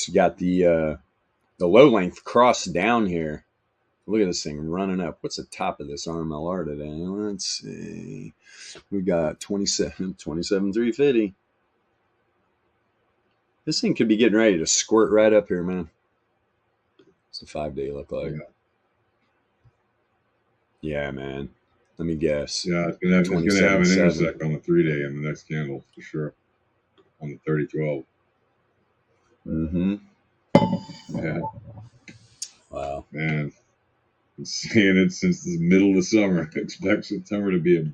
you got the low length cross down here. Look at this thing running up. What's the top of this RMLR today? Let's see. We got 27,350. This thing could be getting ready to squirt right up here, man. What's the 5-day look like? Yeah, man. Let me guess. Yeah, it's gonna have an intersect on the 3-day in the next candle for sure. On the 3012. Mm-hmm. Yeah. Wow. Man. Been seeing it since the middle of the summer. Expect September to be a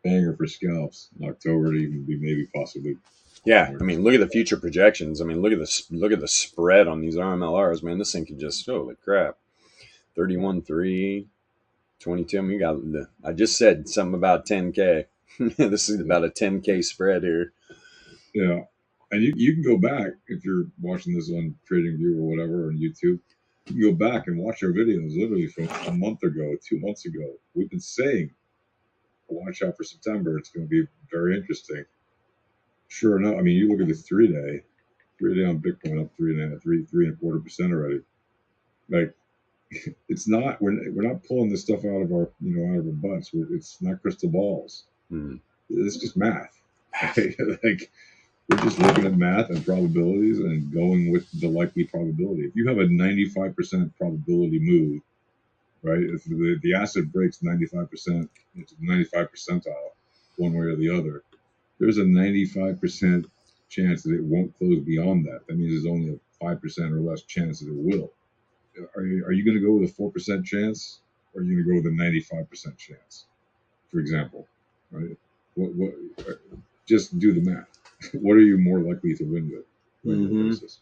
banger for scalps. In October to even be maybe possibly. Yeah, look at the future projections. Look at the spread on these RMLRs, man. This thing could just holy crap. 31.3, 22. I just said something about 10K. This is about a 10K spread here. Yeah, and you can go back if you're watching this on TradingView or whatever on YouTube. You can go back and watch our videos literally from a month ago, 2 months ago. We've been saying, watch out for September. It's going to be very interesting. Sure enough, you look at the 3-day on Bitcoin up 3.25% already. Like, it's not we're not pulling this stuff out of our out of our butts. It's not crystal balls. It's just math. Like, we're just looking at math and probabilities and going with the likely probability. If you have a 95% probability move, right? If the asset breaks 95%, it's 95 percentile, one way or the other. There's a 95% chance that it won't close beyond that. That means there's only a 5% or less chance that it will. Are you going to go with a 4% chance, or are you going to go with a 95% chance, for example? Right? What? Just do the math. What are you more likely to win with? Regular basis?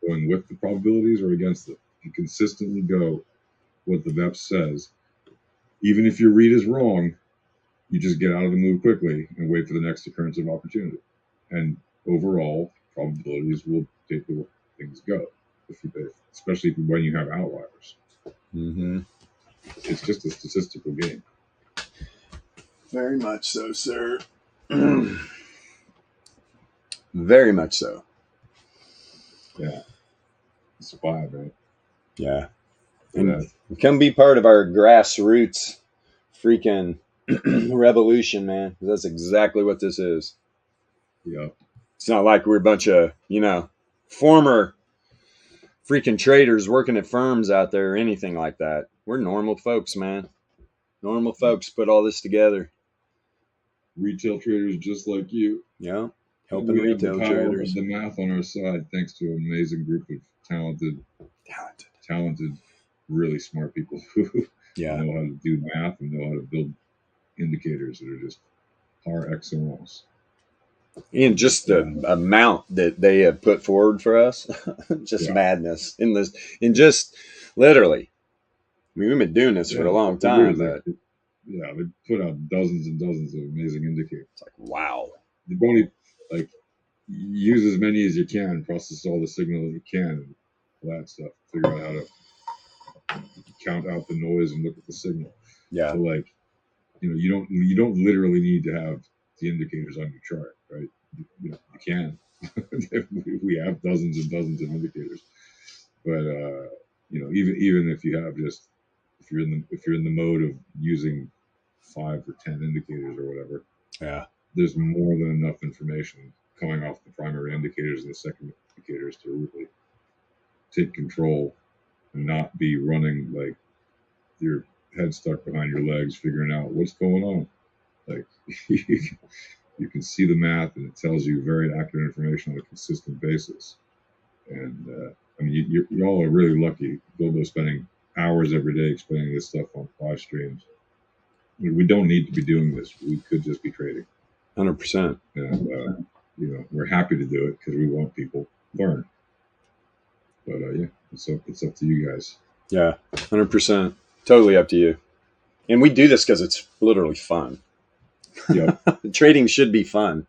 Going with the probabilities or against it? you consistently go what the VEPS says, even if your read is wrong, you just get out of the move quickly and wait for the next occurrence of opportunity. And overall, probabilities will take the way things go, especially when you have outliers. Mm-hmm. It's just a statistical game. Very much so, sir. Very much so. Yeah. SPY, man. Yeah. Yeah. And come be part of our grassroots freaking revolution, man. That's exactly what this is. Yeah. It's not like we're a bunch of, former freaking traders working at firms out there or anything like that. We're normal folks, man. Normal folks put all this together. Retail traders just like you. Yeah. And Helping we have the retail power traders. of the math on our side, thanks to an amazing group of talented, really smart people who Yeah. know how to do math and know how to build indicators that are just par excellence. And just the amount that they have put forward for us, just madness in this, and just literally. I mean, we've been doing this for a long time, but they put out dozens and dozens of amazing indicators. It's like, wow. You only use as many as you can, process all the signal that you can, and all that stuff. Figure out how to count out the noise and look at the signal. Yeah. So you don't literally need to have the indicators on your chart, right? You can. We have dozens and dozens of indicators, but even if you have just if you're in the mode of using 5 or 10 indicators or whatever, there's more than enough information coming off the primary indicators and the second indicators to really take control and not be running like your head stuck behind your legs, figuring out what's going on. Like you can see the math, and it tells you very accurate information on a consistent basis. And I mean, you all are really lucky. Bilbo's spending hours every day explaining this stuff on live streams. We don't need to be doing this. We could just be trading. 100%. And we're happy to do it because we want people to learn. But it's up to you guys. Yeah, 100%. Totally up to you. And we do this because it's literally fun. Yeah. Trading should be fun.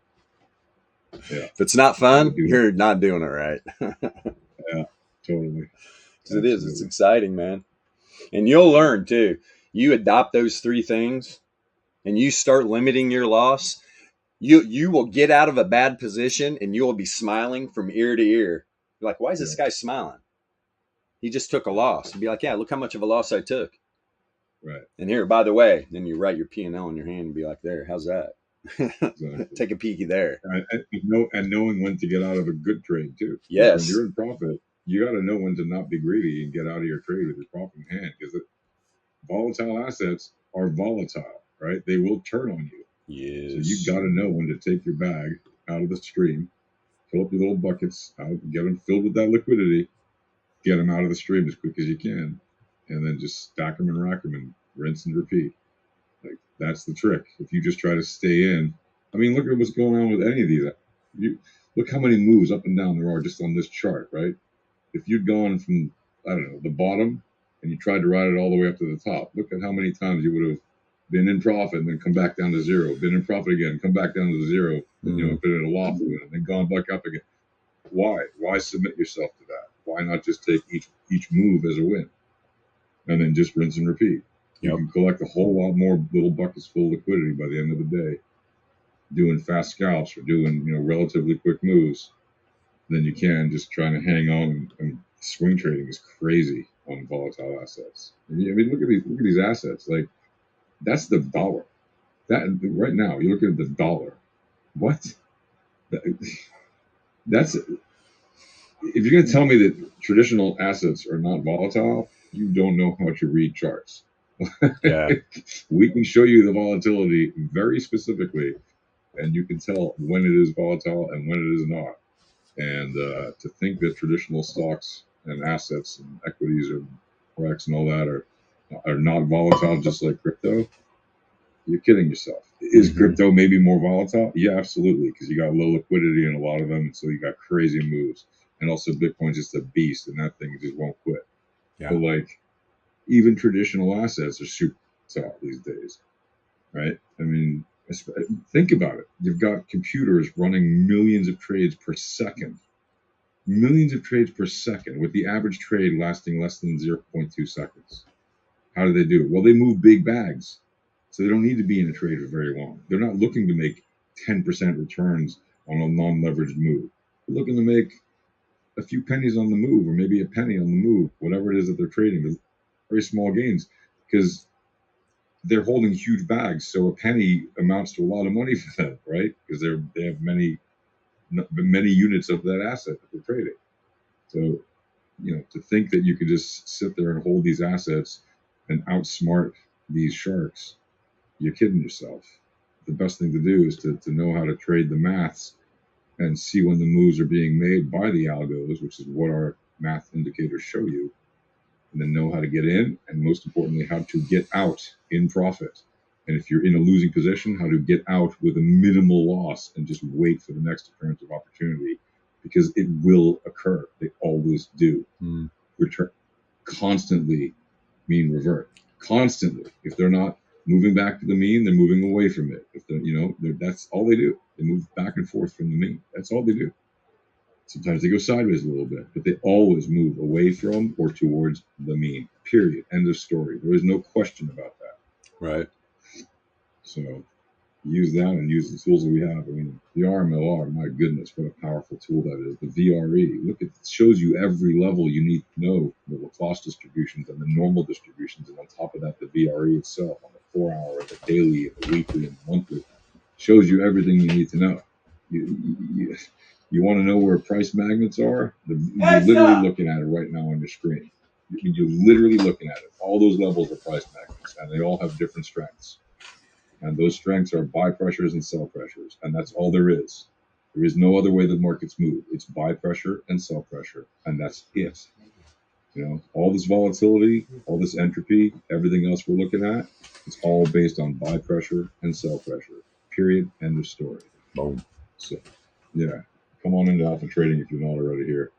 Yeah. If it's not fun, you're not doing it right. Yeah, totally. Because it is. It's exciting, man. And you'll learn, too. You adopt those 3 things, and you start limiting your loss, you will get out of a bad position, and you will be smiling from ear to ear. You're like, why is this guy smiling? He just took a loss. You'd be like, yeah, look how much of a loss I took. Right. And here, by the way, then you write your P&L in your hand and be like, there, how's that? Exactly. Take a peeky there. And knowing when to get out of a good trade, too. Yes. When you're in profit, you got to know when to not be greedy and get out of your trade with your profit in hand, because volatile assets are volatile, right? They will turn on you. Yes. So you got to know when to take your bag out of the stream, fill up your little buckets, get them filled with that liquidity, get them out of the stream as quick as you can, and then just stack them and rack them and rinse and repeat. Like, that's the trick. If you just try to stay in, I mean, look at what's going on with any of these. Look how many moves up and down there are just on this chart, right? If you'd gone from, I don't know, the bottom and you tried to ride it all the way up to the top, look at how many times you would have been in profit and then come back down to zero, been in profit again, come back down to zero, been at a loss again, and then gone back up again. Why? Why submit yourself to that? Why not just take each move as a win and then just rinse and repeat? You can collect a whole lot more little buckets full of liquidity by the end of the day doing fast scalps or doing relatively quick moves than you can just trying to hang on. And swing trading is crazy on volatile assets. I mean, look at these assets. Like, that's the dollar. That right now, you look at the dollar. What? That's if you're going to tell me that traditional assets are not volatile, you don't know how to read charts. Yeah. We can show you the volatility very specifically, and you can tell when it is volatile and when it is not. And to think that traditional stocks and assets and equities and forex and all that are not volatile, just like crypto, you're kidding yourself. Is crypto maybe more volatile? Yeah, absolutely, because you got low liquidity in a lot of them, and so you got crazy moves. And also, Bitcoin's just a beast, and that thing just won't quit. Yeah. So like even traditional assets are super volatile these days, right? I mean, think about it. You've got computers running millions of trades per second, with the average trade lasting less than 0.2 seconds. How do they do it? Well, they move big bags, so they don't need to be in a trade for very long. They're not looking to make 10% returns on a non-leveraged move. They're looking to make a few pennies on the move, or maybe a penny on the move, whatever it is that they're trading. They're very small gains because they're holding huge bags, so a penny amounts to a lot of money for them, right? Because they have many units of that asset that they're trading. So, to think that you could just sit there and hold these assets and outsmart these sharks, you're kidding yourself. The best thing to do is to know how to trade the maths and see when the moves are being made by the algos, which is what our math indicators show you, and then know how to get in, and most importantly, how to get out in profit. And if you're in a losing position, how to get out with a minimal loss and just wait for the next occurrence of opportunity, because it will occur. They always do. Return constantly mean revert. Constantly. If they're not moving back to the mean, they're moving away from it. If they're, that's all they do. They move back and forth from the mean. That's all they do. Sometimes they go sideways a little bit, but they always move away from or towards the mean. Period. End of story. There is no question about that. Right. So use that and use the tools that we have. I mean, the RMLR, my goodness, what a powerful tool that is. The VRE, look, it shows you every level you need to know, the Laplace distributions and the normal distributions, and on top of that, the VRE itself on the 4-hour, the daily, the weekly, and the monthly, shows you everything you need to know. You want to know where price magnets are? You're literally looking at it right now on your screen. You're literally looking at it. All those levels are price magnets, and they all have different strengths. And those strengths are buy pressures and sell pressures. And that's all there is. There is no other way that markets move. It's buy pressure and sell pressure. And that's it. All this volatility, all this entropy, everything else we're looking at, it's all based on buy pressure and sell pressure. Period. End of story. Boom. So, yeah. Come on into alpha trading if you're not already here.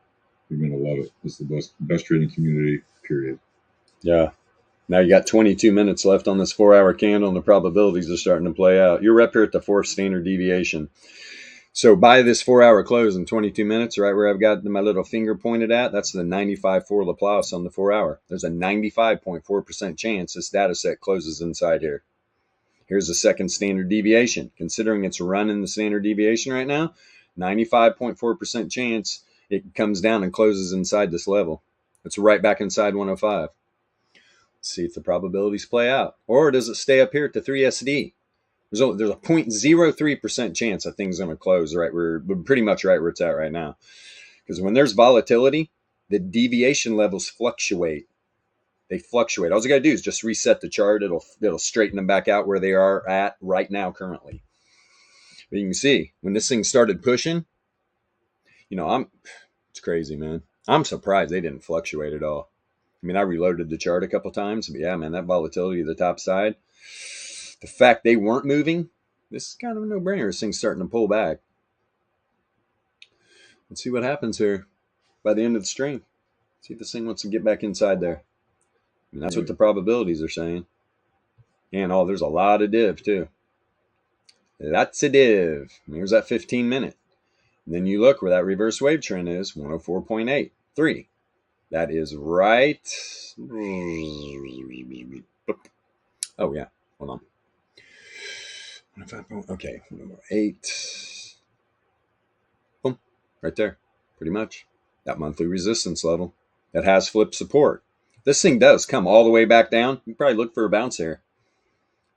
You're going to love it. It's the best trading community, period. Yeah. Now you got 22 minutes left on this 4-hour candle, and the probabilities are starting to play out. You're up here at the 4th standard deviation. So by this 4-hour close in 22 minutes, right where I've got my little finger pointed at, that's the 95.4 Laplace on the 4-hour. There's a 95.4% chance this data set closes inside here. Here's the 2nd standard deviation. Considering it's running the standard deviation right now, 95.4% chance it comes down and closes inside this level. It's right back inside 105. Let's see if the probabilities play out. Or does it stay up here at the 3SD? There's a 0.03% chance that thing's going to close we're pretty much right where it's at right now. Because when there's volatility, the deviation levels fluctuate. They fluctuate. All you got to do is just reset the chart. It'll straighten them back out where they are at right now currently. But you can see when this thing started pushing, it's crazy, man. I'm surprised they didn't fluctuate at all. I mean, I reloaded the chart a couple times, but yeah, man, that volatility to the top side, the fact they weren't moving, this is kind of a no-brainer. This thing's starting to pull back. Let's see what happens here by the end of the stream. See if this thing wants to get back inside there. I mean, that's what the probabilities are saying. And there's a lot of div too. Lots of div. Here's that 15-minute. And then you look where that reverse wave trend is, 104.83. That is right. Oh, yeah. Hold on. Okay. 8. Boom. Right there. Pretty much. That monthly resistance level that has flipped support. This thing does come all the way back down. You probably look for a bounce here.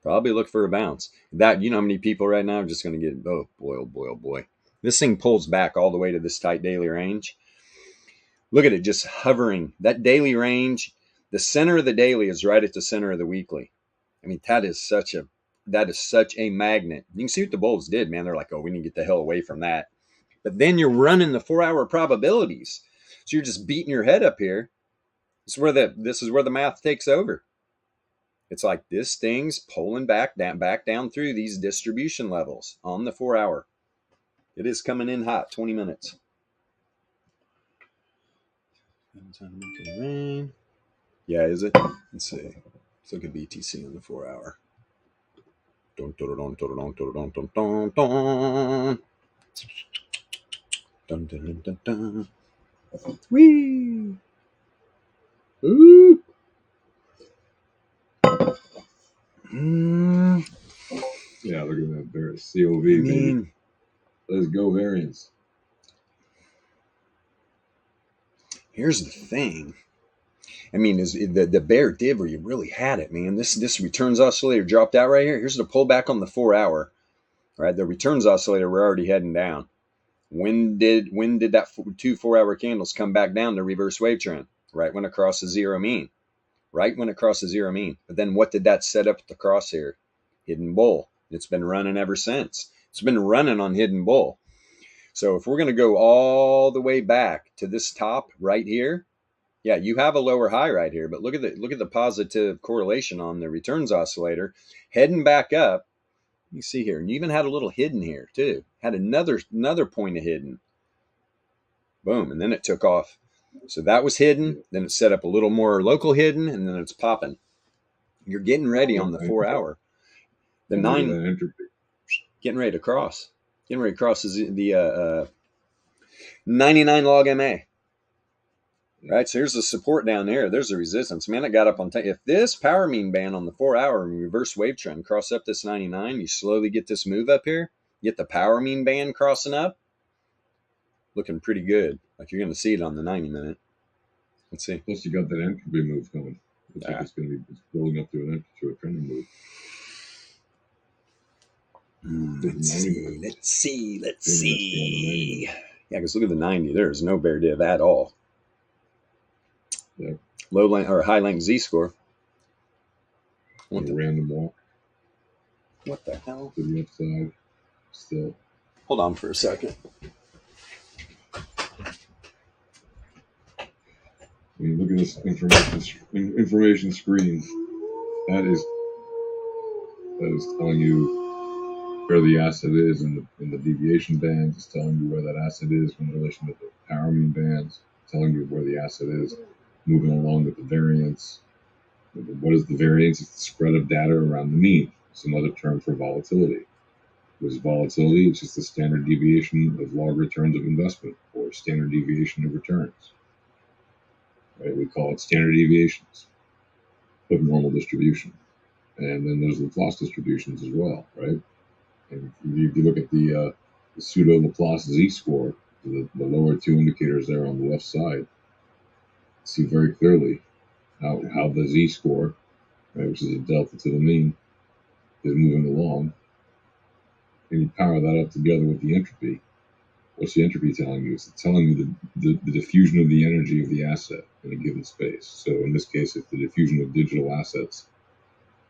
Probably look for a bounce. That, how many people right now are just going to get, oh boy, oh boy, oh boy. This thing pulls back all the way to this tight daily range. Look at it just hovering. That daily range, the center of the daily is right at the center of the weekly. I mean, that is such a magnet. You can see what the bulls did, man. They're like, oh, we need to get the hell away from that. But then you're running the 4-hour probabilities. So you're just beating your head up here. This is where the math takes over. It's like this thing's pulling back down through these distribution levels on the 4-hour. It is coming in hot, 20 minutes. Rain. Yeah, is it? Let's see. Let's look at BTC on the 4 hour. Dun, dun, dun, dun, dun, dun, dun, dun, dun, dun. Dun, dun, dun, dun, dun. Whee! Ooh. Yeah, look at that bear. COV, I baby. mean, Let's go variance. here's the thing. I mean, is the bear div where you really had it, man. This returns oscillator dropped out right here. Here's the pullback on the 4 hour. Right, the returns oscillator, we're already heading down. When did that 2 4 hour candles come back down to reverse wave trend? Right when it crossed the zero mean. Right when it crossed the zero mean. But then what did that set up at the crosshair? Hidden bull. It's been running ever since. It's been running on hidden bull. So if we're going to go all the way back to this top right here, yeah, you have a lower high right here, but look at the positive correlation on the returns oscillator heading back up. You see here, and you even had a little hidden here too. Had another point of hidden. Boom, and then it took off. So that was hidden. Then it set up a little more local hidden, and then it's popping. You're getting ready on the 4 hour. The And look at 9 that entropy. getting ready to cross. Getting ready to cross the 99 log MA. Right, so here's the support down there. There's the resistance. Man, it got up on time. If this power mean band on the 4 hour and reverse wave trend cross up this 99, you slowly get this move up here. Get the power mean band crossing up. Looking pretty good. Like you're going to see it on the 90 minute. Let's see. Plus, you got that entropy move coming. Looks like it's going to be building up to a trending move. Let's see. Yeah, because look at the 90. There's no bear div at all. Yeah. Low length or high length Z score. What the random walk. What the hell? To the upside. Still. Hold on for a second. I mean, look at this information screen. That is telling you where the asset is in the deviation bands. It's telling you where that asset is in relation to the power mean bands. It's telling you where the asset is moving along with the variance. What is the variance? It's the spread of data around the mean. It's another term for volatility. What is volatility? It's just the standard deviation of log returns of investment, or standard deviation of returns. Right? We call it standard deviations of normal distribution. And then there's Laplace distributions as well, right? And if you look at the pseudo Laplace z-score, the lower two indicators there on the left side, see very clearly how the z-score, right, which is a delta to the mean, is moving along. And you power that up together with the entropy. What's the entropy telling you? It's telling you the diffusion of the energy of the asset in a given space. So in this case, it's the diffusion of digital assets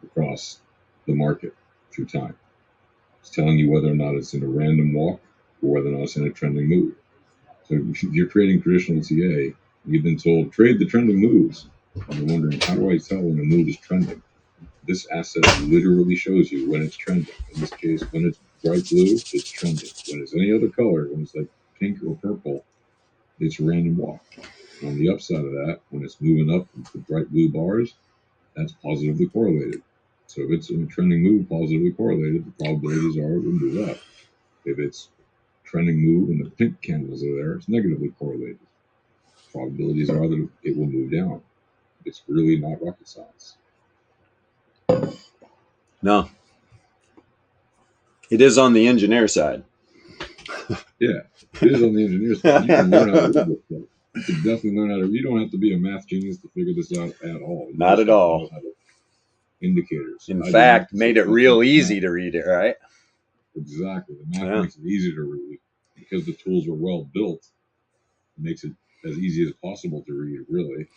across the market through time. It's telling you whether or not it's in a random walk or whether or not it's in a trending move. So if you're trading traditional TA, you've been told trade the trending moves. And you're wondering, how do I tell when a move is trending? This asset literally shows you when it's trending. In this case, when it's bright blue, it's trending. When it's any other color, when it's like pink or purple, it's a random walk. And on the upside of that, when it's moving up with the bright blue bars, that's positively correlated. So if it's in a trending move positively correlated, the probabilities are it will move up. If it's trending move and the pink candles are there, it's negatively correlated. Probabilities are that it will move down. It's really not rocket science. No. It is on the engineer side. Yeah, it is on the engineer side. You can learn how to read this stuff. You can definitely learn how to. You don't have to be a math genius to figure this out at all. You Not just at have to all. know how to indicators. In I fact, didn't. made it real easy to read it, right? Exactly. The math makes it easy to read because the tools are well built. It makes it as easy as possible to read, really.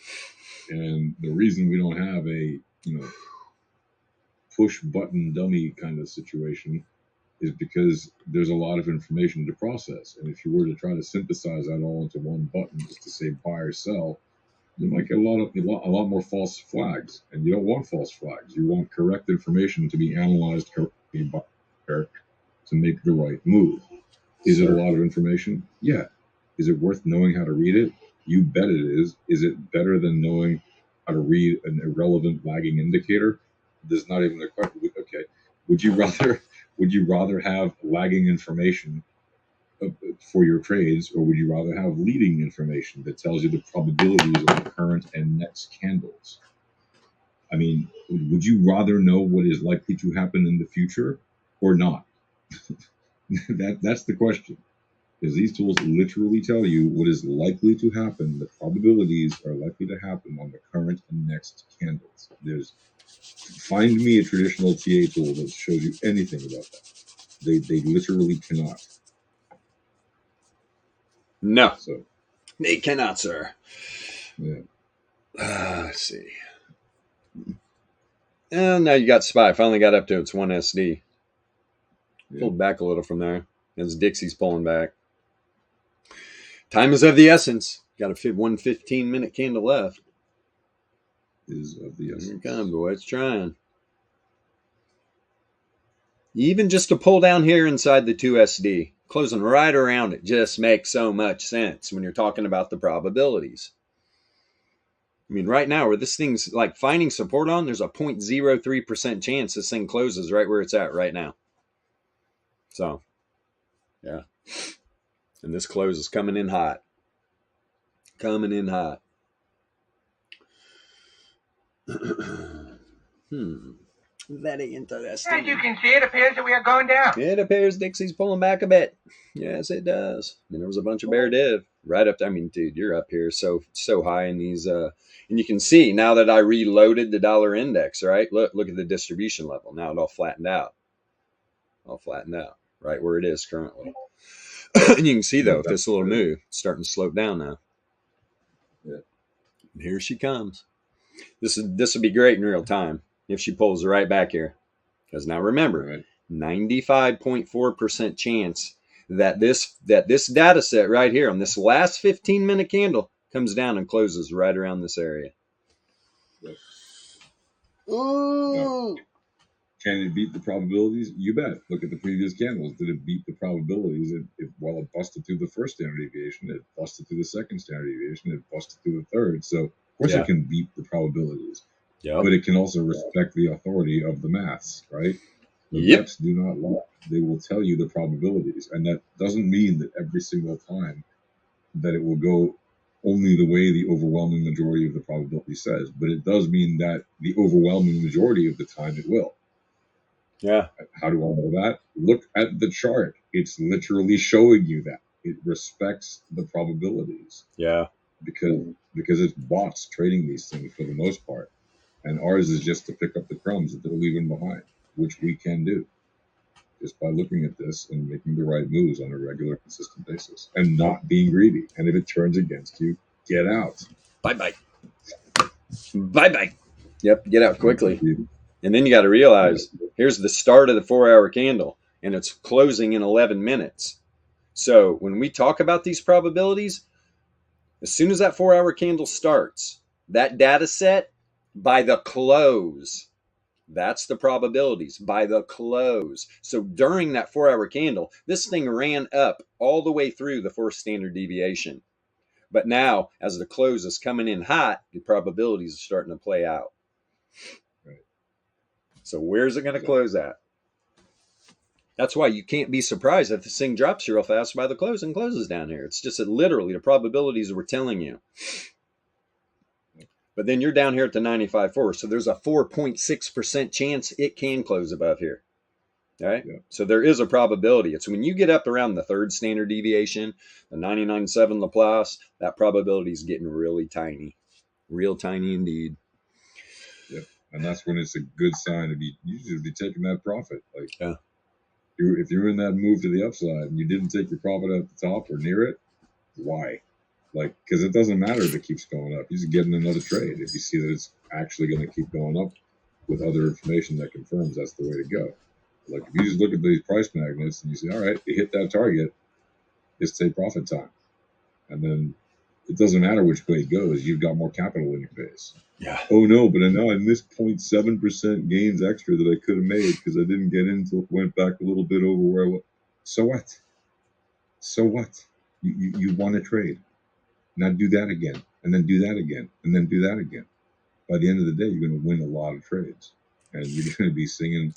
And the reason we don't have a push button dummy kind of situation is because there's a lot of information to process. And if you were to try to synthesize that all into one button just to say buy or sell, you might get a lot more false flags. And you don't want false flags. You want correct information to be analyzed correctly to make the right move. Is it a lot of information? Yeah. Is it worth knowing how to read it? You bet it is. Is it better than knowing how to read an irrelevant lagging indicator, there's not even a question. Okay, would you rather have lagging information for your trades, or would you rather have leading information that tells you the probabilities of the current and next candles? I mean, would you rather know what is likely to happen in the future or not? That's the question. Because these tools literally tell you what is likely to happen. The probabilities are likely to happen on the current and next candles. Find me a traditional TA tool that shows you anything about that. They literally cannot. No, So they cannot, sir. yeah. Let's see. And now you got SPY. Finally got up to its 1 SD. Pulled back a little from there as Dixie's pulling back. Time is of the essence. Got a 1 15-minute candle left. Is of the essence. Here it comes, boy. It's trying. Even just to pull down here inside the 2 SD, closing right around it just makes so much sense when you're talking about the probabilities. I mean, right now, where this thing's like finding support on, there's a 0.03% chance this thing closes right where it's at right now. So, yeah. And this close is coming in hot. Coming in hot. Very interesting. As you can see, it appears that we are going down. It appears Dixie's pulling back a bit. Yes, it does. And there was a bunch of bear div right up there. I mean, dude, you're up here so high in these. And you can see now that I reloaded the dollar index, right? Look at the distribution level. Now it all flattened out. Right where it is currently. And you can see, though, if this little move, it's starting to slope down now. Yeah. And here she comes. This would be great in real time if she pulls right back here. Because now remember, 95.4% chance that this data set right here on this last 15-minute candle comes down and closes right around this area. Yep. Ooh. No. Can it beat the probabilities? You bet. Look at the previous candles. Did it beat the probabilities? While it busted through the first standard deviation, it busted through the second standard deviation, it busted through the third. So, of course, it can beat the probabilities. Yep. But it can also respect the authority of the maths, right? The VEPS do not lie. They will tell you the probabilities. And that doesn't mean that every single time that it will go only the way the overwhelming majority of the probability says. But it does mean that the overwhelming majority of the time it will. Yeah. How do I know that? Look at the chart. It's literally showing you that. It respects the probabilities. Yeah. Because it's bots trading these things for the most part. And ours is just to pick up the crumbs that they're leaving behind, which we can do just by looking at this and making the right moves on a regular, consistent basis and not being greedy. And if it turns against you, get out. Bye-bye. Bye-bye. Yep, get out quickly. And then you got to realize, here's the start of the 4-hour candle, and it's closing in 11 minutes. So when we talk about these probabilities, as soon as that 4-hour candle starts, that data set, by the close, that's the probabilities, by the close. So during that 4-hour candle, this thing ran up all the way through the 4th standard deviation. But now, as the close is coming in hot, the probabilities are starting to play out. So where's it going to close at? That's why you can't be surprised if this thing drops real fast by the close and closes down here. It's just that literally the probabilities we're telling you. But then you're down here at the 95.4, so there's a 4.6% chance it can close above here. All right? Yeah. So there is a probability. It's when you get up around the 3rd standard deviation, the 99.7 Laplace, that probability is getting really tiny. Real tiny indeed. Yep. And that's when it's a good sign to be, you should be taking that profit. Like, if you're in that move to the upside and you didn't take your profit at the top or near it, why? Like, because it doesn't matter if it keeps going up. You're just getting another trade if you see that it's actually going to keep going up with other information that confirms that's the way to go. Like, if you just look at these price magnets and you say, all right, you hit that target, it's take profit time. And then it doesn't matter which way it goes. You've got more capital in your base. Yeah. Oh, no, but now I missed 0.7% gains extra that I could have made because I didn't get in until it went back a little bit over where I was. So what? So what? You want to trade. Now do that again, and then do that again, and then do that again. by the end of the day, you're going to win a lot of trades, and you're going to be singing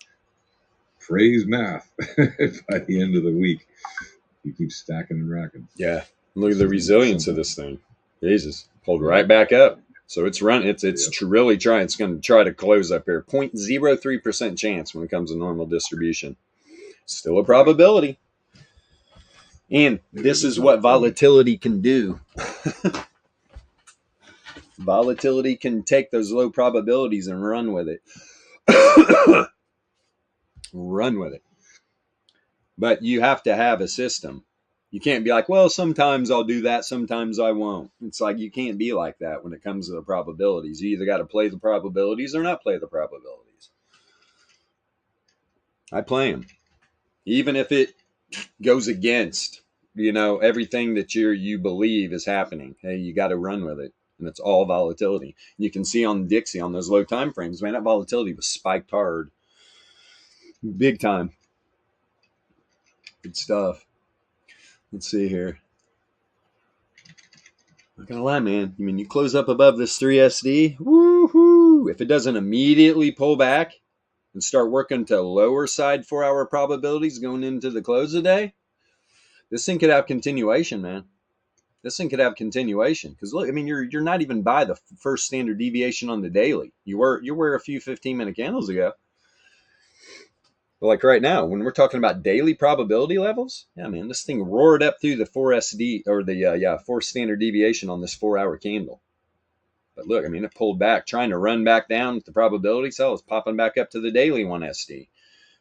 praise math by the end of the week. You keep stacking and racking. Yeah. Look at the resilience of this thing. Jesus, pulled right back up. So it's running. It's really trying. It's going to try to close up here. 0.03% chance when it comes to normal distribution. Still a probability. And this is what volatility can do. Volatility can take those low probabilities and run with it. Run with it. But you have to have a system. You can't be like, well, sometimes I'll do that, sometimes I won't. It's like you can't be like that when it comes to the probabilities. You either got to play the probabilities or not play the probabilities. I play them. Even if it goes against, everything that you believe is happening. Hey, you got to run with it. And it's all volatility. You can see on Dixie, on those low time frames, man, that volatility was spiked hard. Big time. Good stuff. Let's see here. Not gonna lie, man. I mean, you close up above this 3SD, woohoo! If it doesn't immediately pull back and start working to lower side 4-hour probabilities going into the close of the day, this thing could have continuation, man. This thing could have continuation. Because look, I mean, you're not even by the first standard deviation on the daily. You were a few 15-minute candles ago. But like right now, when we're talking about daily probability levels, yeah, man, this thing roared up through the 4SD or the 4 standard deviation on this 4-hour candle. But look, I mean, it pulled back, trying to run back down with the probability cell. It's popping back up to the daily 1SD.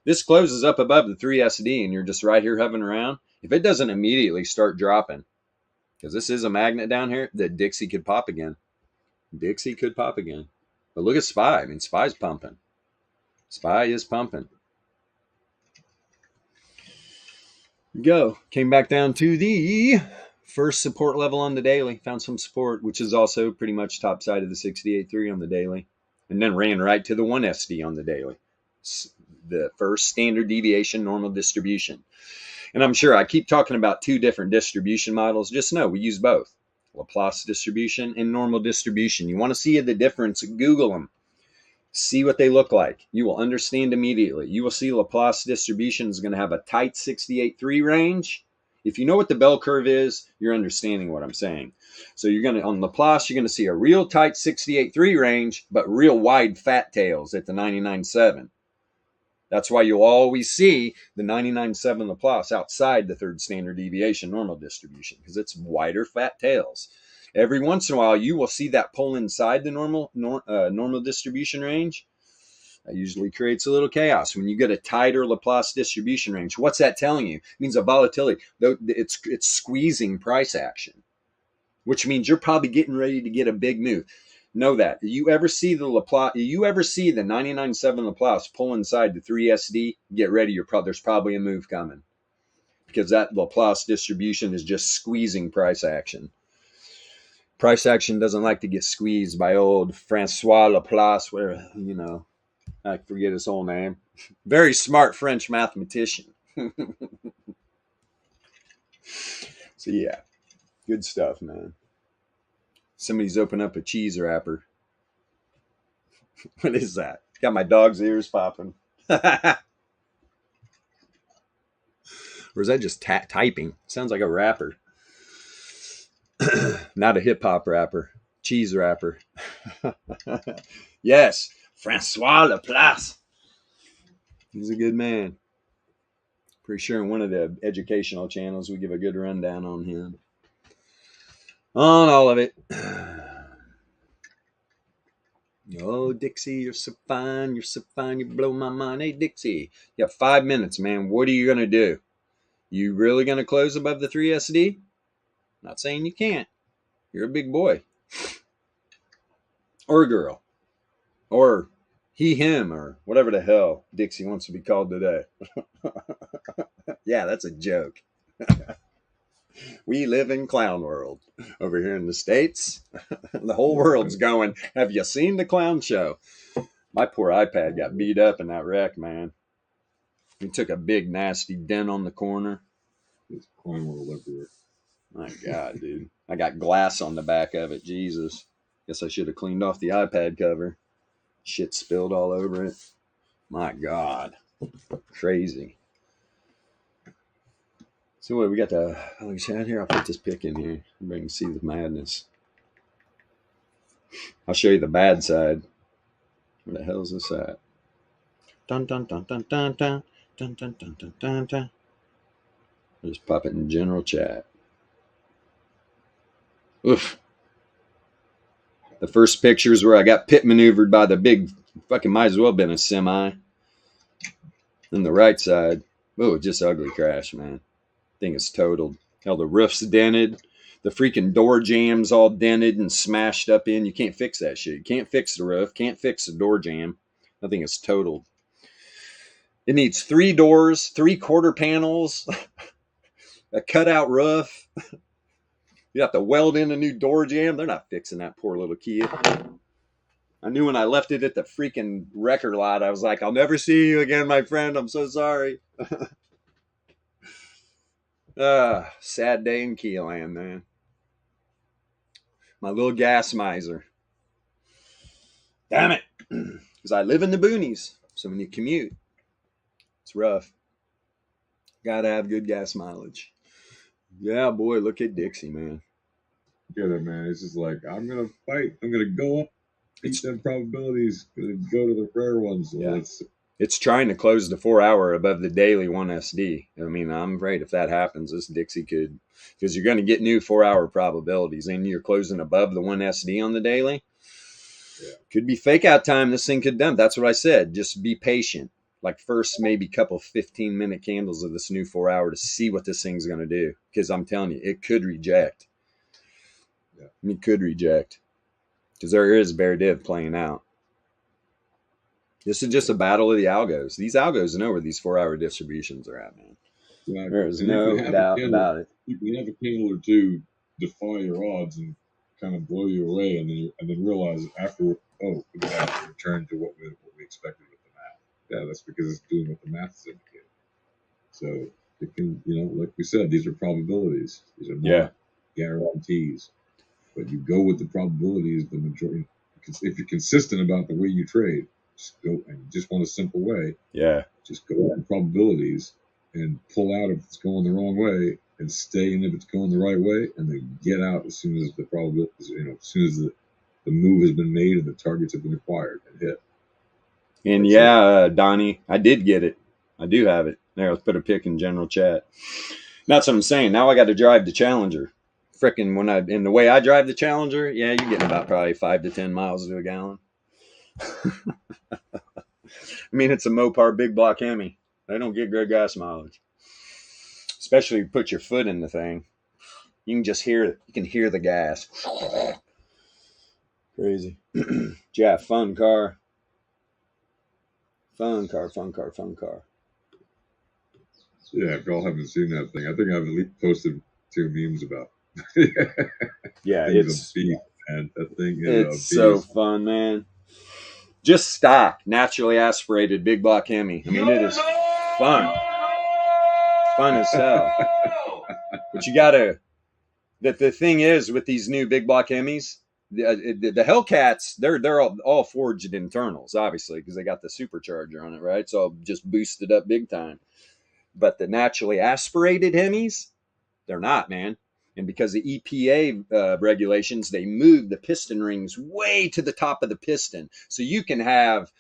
This closes up above the 3SD, and you're just right here hovering around. If it doesn't immediately start dropping, because this is a magnet down here, that Dixie could pop again. Dixie could pop again. But look at SPY. I mean, SPY's pumping. SPY is pumping. Go. Came back down to the first support level on the daily. Found some support, which is also pretty much top side of the 68.3 on the daily. And then ran right to the 1SD on the daily. The first standard deviation normal distribution. And I'm sure I keep talking about 2 different distribution models. Just know we use both. Laplace distribution and normal distribution. You want to see the difference, Google them. See what they look like. You will understand immediately. You will see Laplace distribution is going to have a tight 68.3 range. If you know what the bell curve is, you're understanding what I'm saying. So on Laplace, you're going to see a real tight 68.3 range, but real wide fat tails at the 99.7. That's why you'll always see the 99.7 Laplace outside the 3rd standard deviation normal distribution, because it's wider fat tails. Every once in a while, you will see that pull inside the normal distribution range. That usually creates a little chaos. When you get a tighter Laplace distribution range, what's that telling you? It means a volatility. It's squeezing price action, which means you're probably getting ready to get a big move. Know that. You ever see the 99.7 Laplace pull inside the 3SD, get ready. There's probably a move coming, because that Laplace distribution is just squeezing price action. Price action doesn't like to get squeezed by old Francois Laplace, where, I forget his whole name. Very smart French mathematician. So yeah, good stuff, man. Somebody's opened up a cheese wrapper. What is that? Got my dog's ears popping. Or is that just typing? Sounds like a rapper. Not a hip-hop rapper. Cheese rapper. Yes, Francois Laplace. He's a good man. Pretty sure in one of the educational channels we give a good rundown on him. On all of it. Oh, Dixie, you're so fine. You're so fine. You blow my mind. Hey, Dixie, you have 5 minutes, man. What are you going to do? You really going to close above the 3SD? Not saying you can't. You're a big boy. Or a girl. Or he, him, or whatever the hell Dixie wants to be called today. Yeah, that's a joke. We live in clown world over here in the States. The whole world's going, have you seen the clown show? My poor iPad got beat up in that wreck, man. He took a big, nasty dent on the corner. It's clown world everywhere. My God, dude. I got glass on the back of it. Jesus. Guess I should have cleaned off the iPad cover. Shit spilled all over it. My God. Crazy. So what, we got the chat here. I'll put this pick in here. Everybody can see the madness. I'll show you the bad side. Where the hell is this at? Dun dun dun dun dun dun dun dun dun dun dun dun. I'll just pop it in general chat. Oof. The first pictures where I got pit maneuvered by the big fucking might as well have been a semi. On the right side. Oh, just ugly crash, man. Thing is totaled. Hell, the roof's dented. The freaking door jam's all dented and smashed up in. You can't fix that shit. You can't fix the roof. Can't fix the door jam. That thing is totaled. It needs 3 doors, 3 quarter panels, a cutout roof. You have to weld in a new door jam. They're not fixing that poor little kid. I knew when I left it at the freaking record lot, I was like, I'll never see you again, my friend. I'm so sorry. Sad day in Keyland, man. My little gas miser. Damn it. Because I live in the boonies. So when you commute, it's rough. Gotta have good gas mileage. Yeah, boy, look at Dixie, man. Get it, man. It's just like, I'm going to fight. I'm going to go up. Beat them probabilities. Going to go to the rare ones. So yeah. It's trying to close the 4 hour above the daily 1SD. I mean, I'm afraid if that happens, this Dixie could, because you're going to get new 4 hour probabilities and you're closing above the 1SD on the daily. Yeah. Could be fake out time. This thing could dump. That's what I said. Just be patient. Like first, maybe couple 15-minute candles of this new 4 hour to see what this thing's going to do. Because I'm telling you, it could reject. Yeah. It could reject. Because there is bear div playing out. This is just a battle of the algos. These algos know where these 4 hour distributions are at, man. Yeah, there is no doubt about it. You can have a candle or two defy your odds and kind of blow you away, and then realize after, oh, we have to return to what we expected with the math. Yeah, that's because it's doing what the math is indicating. So it can, like we said, these are probabilities. These are not guarantees. But you go with the probabilities, the majority. If you're consistent about the way you trade, just go and you just want a simple way. Yeah. Just go with the probabilities and pull out if it's going the wrong way, and stay in if it's going the right way, and then get out as soon as the probabilities, as soon as the move has been made and the targets have been acquired and hit. And Donnie, I did get it. I do have it. There, let's put a pic in general chat. That's what I'm saying. Now I got to drive the Challenger. Frickin' in the way I drive the Challenger, yeah, you're getting about probably 5 to 10 miles to a gallon. I mean, it's a Mopar big block Hemi. They don't get good gas mileage. Especially if you put your foot in the thing. You can just hear it. You can hear the gas. Crazy. Yeah, fun car. Fun car. Yeah, if y'all haven't seen that thing, I think I've at least posted 2 memes about. Yeah, it's beast, man. That thing is it's so fun, man. Just stock, naturally aspirated big block Hemi. I mean, it is fun. Fun as hell. But you gotta. The thing is with these new big block Hemis, the Hellcats, they're all forged internals, obviously, because they got the supercharger on it, right? So just boosted up big time. But the naturally aspirated Hemis, they're not, man. And because of EPA regulations, they move the piston rings way to the top of the piston. So you can have,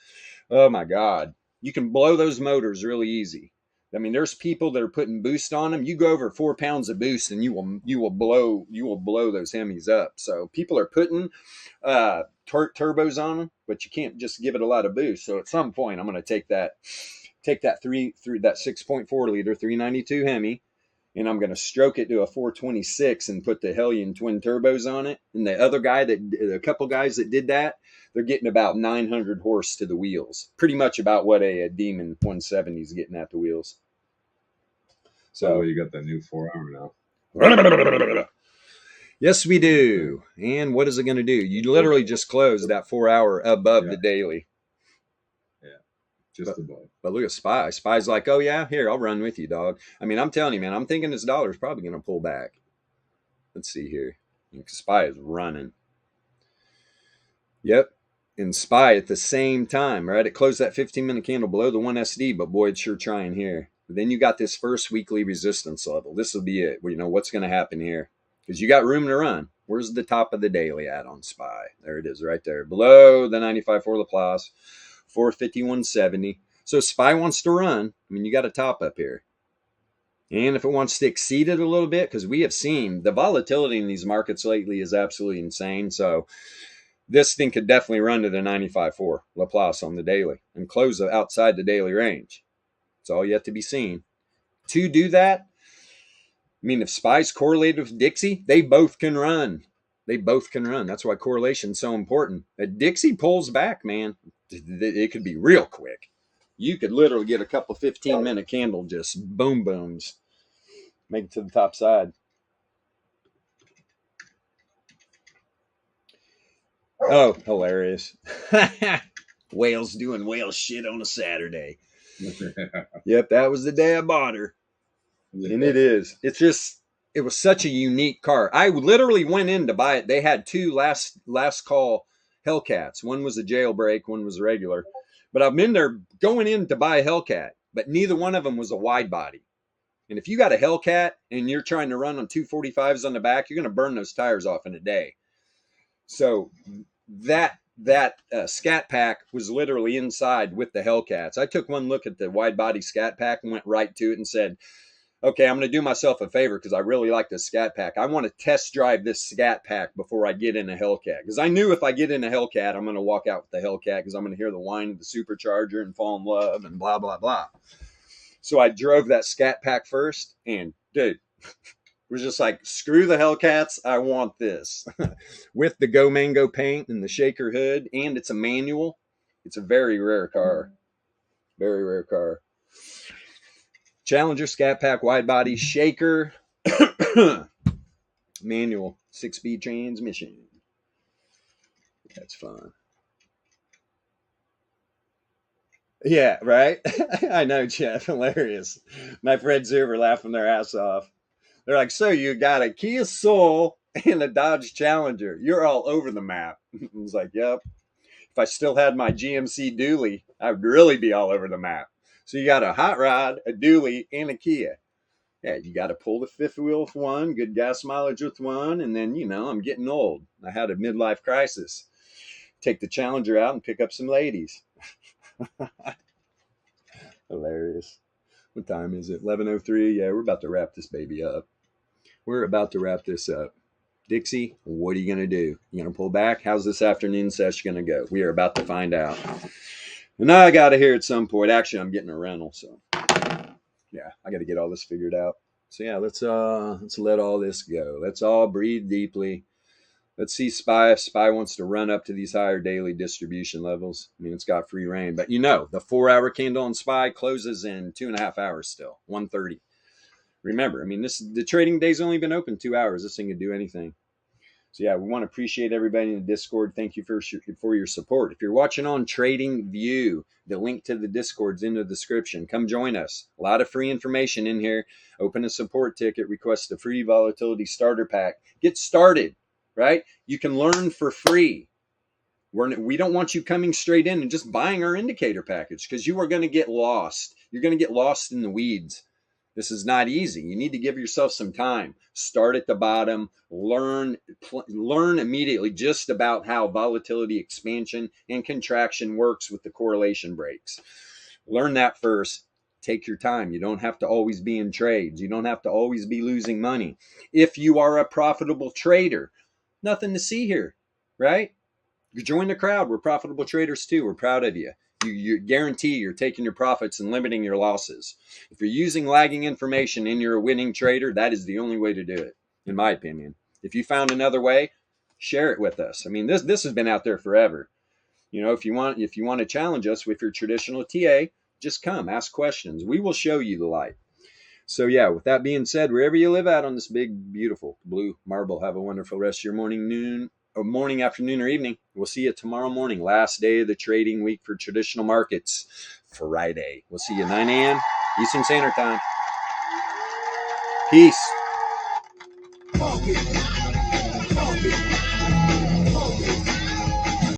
oh my God, you can blow those motors really easy. I mean, there's people that are putting boost on them. You go over 4 pounds of boost, and you will blow those Hemis up. So people are putting turbos on them, but you can't just give it a lot of boost. So at some point, I'm going to take that 6.4 liter 392 Hemi, and I'm going to stroke it to a 426 and put the Hellion twin turbos on it. And the other guy a couple guys that did that, they're getting about 900 horse to the wheels. Pretty much about what a Demon 170 is getting at the wheels. So you got that new 4 hour now. Yes, we do. And what is it going to do? You literally just closed that 4 hour above the daily. Just above. But look at Spy. Spy's like, oh yeah, here, I'll run with you, dog. I mean, I'm telling you, man, I'm thinking this dollar is probably going to pull back. Let's see here. Spy is running. Yep. And SPY at the same time, right? It closed that 15-minute candle below the 1SD, but boy, it's sure trying here. But then you got this first weekly resistance level. This will be it. Well, you know, what's going to happen here? Because you got room to run. Where's the top of the daily at on SPY? There it is right there. Below the 95.4 Laplace, 451.70. So SPY wants to run. I mean, you got a top up here. And if it wants to exceed it a little bit, because we have seen the volatility in these markets lately is absolutely insane. So this thing could definitely run to the 95.4 Laplace on the daily and close outside the daily range. It's all yet to be seen. To do that, I mean, if SPY's correlated with Dixie, they both can run. They both can run. That's why correlation is so important. If Dixie pulls back, man, it could be real quick. You could literally get a couple 15-minute candle just boom booms, make it to the top side. Oh, hilarious. Whales doing whale shit on a Saturday. Yep, that was the day I bought her. And it is. It's just, it was such a unique car. I literally went in to buy it. They had two last call Hellcats. One was a jailbreak, one was a regular. But I've been there going in to buy a Hellcat, but neither one of them was a wide body. And if you got a Hellcat and you're trying to run on 245s on the back, you're going to burn those tires off in a day. So that Scat Pack was literally inside with the Hellcats. I took one look at the wide body Scat Pack and went right to it and said, okay, I'm going to do myself a favor because I really like this Scat Pack. I want to test drive this Scat Pack before I get in a Hellcat. Because I knew if I get in a Hellcat, I'm going to walk out with the Hellcat because I'm going to hear the whine of the supercharger and fall in love and blah, blah, blah. So I drove that Scat Pack first, and dude, it was just like, screw the Hellcats, I want this. With the Go Mango paint and the shaker hood, and it's a manual. It's a very rare car. Very rare car. Challenger, Scat Pack, wide body, shaker, manual, 6-speed transmission. That's fun. Yeah, right? I know, Jeff. Hilarious. My friends here were laughing their ass off. They're like, so you got a Kia Soul and a Dodge Challenger. You're all over the map. I was like, yep. If I still had my GMC dually, I would really be all over the map. So you got a hot rod, a dually, and a Kia. Yeah, you got to pull the fifth wheel with one, good gas mileage with one, and then, you know, I'm getting old. I had a midlife crisis. Take the Challenger out and pick up some ladies. Hilarious. What time is it? 11:03. Yeah, we're about to wrap this baby up. We're about to wrap this up. Dixie, what are you going to do? You going to pull back? How's this afternoon session going to go? We are about to find out. And I got to hear at some point. Actually, I'm getting a rental, so yeah, I got to get all this figured out. So yeah, let's let all this go. Let's all breathe deeply. Let's see SPY if SPY wants to run up to these higher daily distribution levels. I mean, it's got free reign, but you know, the 4-hour candle on SPY closes in 2.5 hours still, 1:30. Remember, I mean, the trading day's only been open 2 hours. This thing could do anything. So yeah, we want to appreciate everybody in the Discord. Thank you for your support. If you're watching on Trading View, the link to the Discord's in the description. Come join us. A lot of free information in here. Open a support ticket. Request a free Volatility starter pack. Get started, right? You can learn for free. We don't want you coming straight in and just buying our indicator package because you are going to get lost. You're going to get lost in the weeds. This is not easy. You need to give yourself some time. Start at the bottom. Learn immediately just about how volatility expansion and contraction works with the correlation breaks. Learn that first. Take your time. You don't have to always be in trades. You don't have to always be losing money. If you are a profitable trader, nothing to see here, right? You join the crowd. We're profitable traders too. We're proud of you. You guarantee you're taking your profits and limiting your losses. If you're using lagging information and you're a winning trader, that is the only way to do it, in my opinion. If you found another way, share it with us. I mean, this has been out there forever. You know, if you want to challenge us with your traditional TA, just come, ask questions. We will show you the light. So yeah, with that being said, wherever you live out on this big, beautiful blue marble, have a wonderful rest of your morning, afternoon, or evening. We'll see you tomorrow morning, last day of the trading week for traditional markets, Friday. We'll see you 9 a.m. Eastern Standard Time. Peace.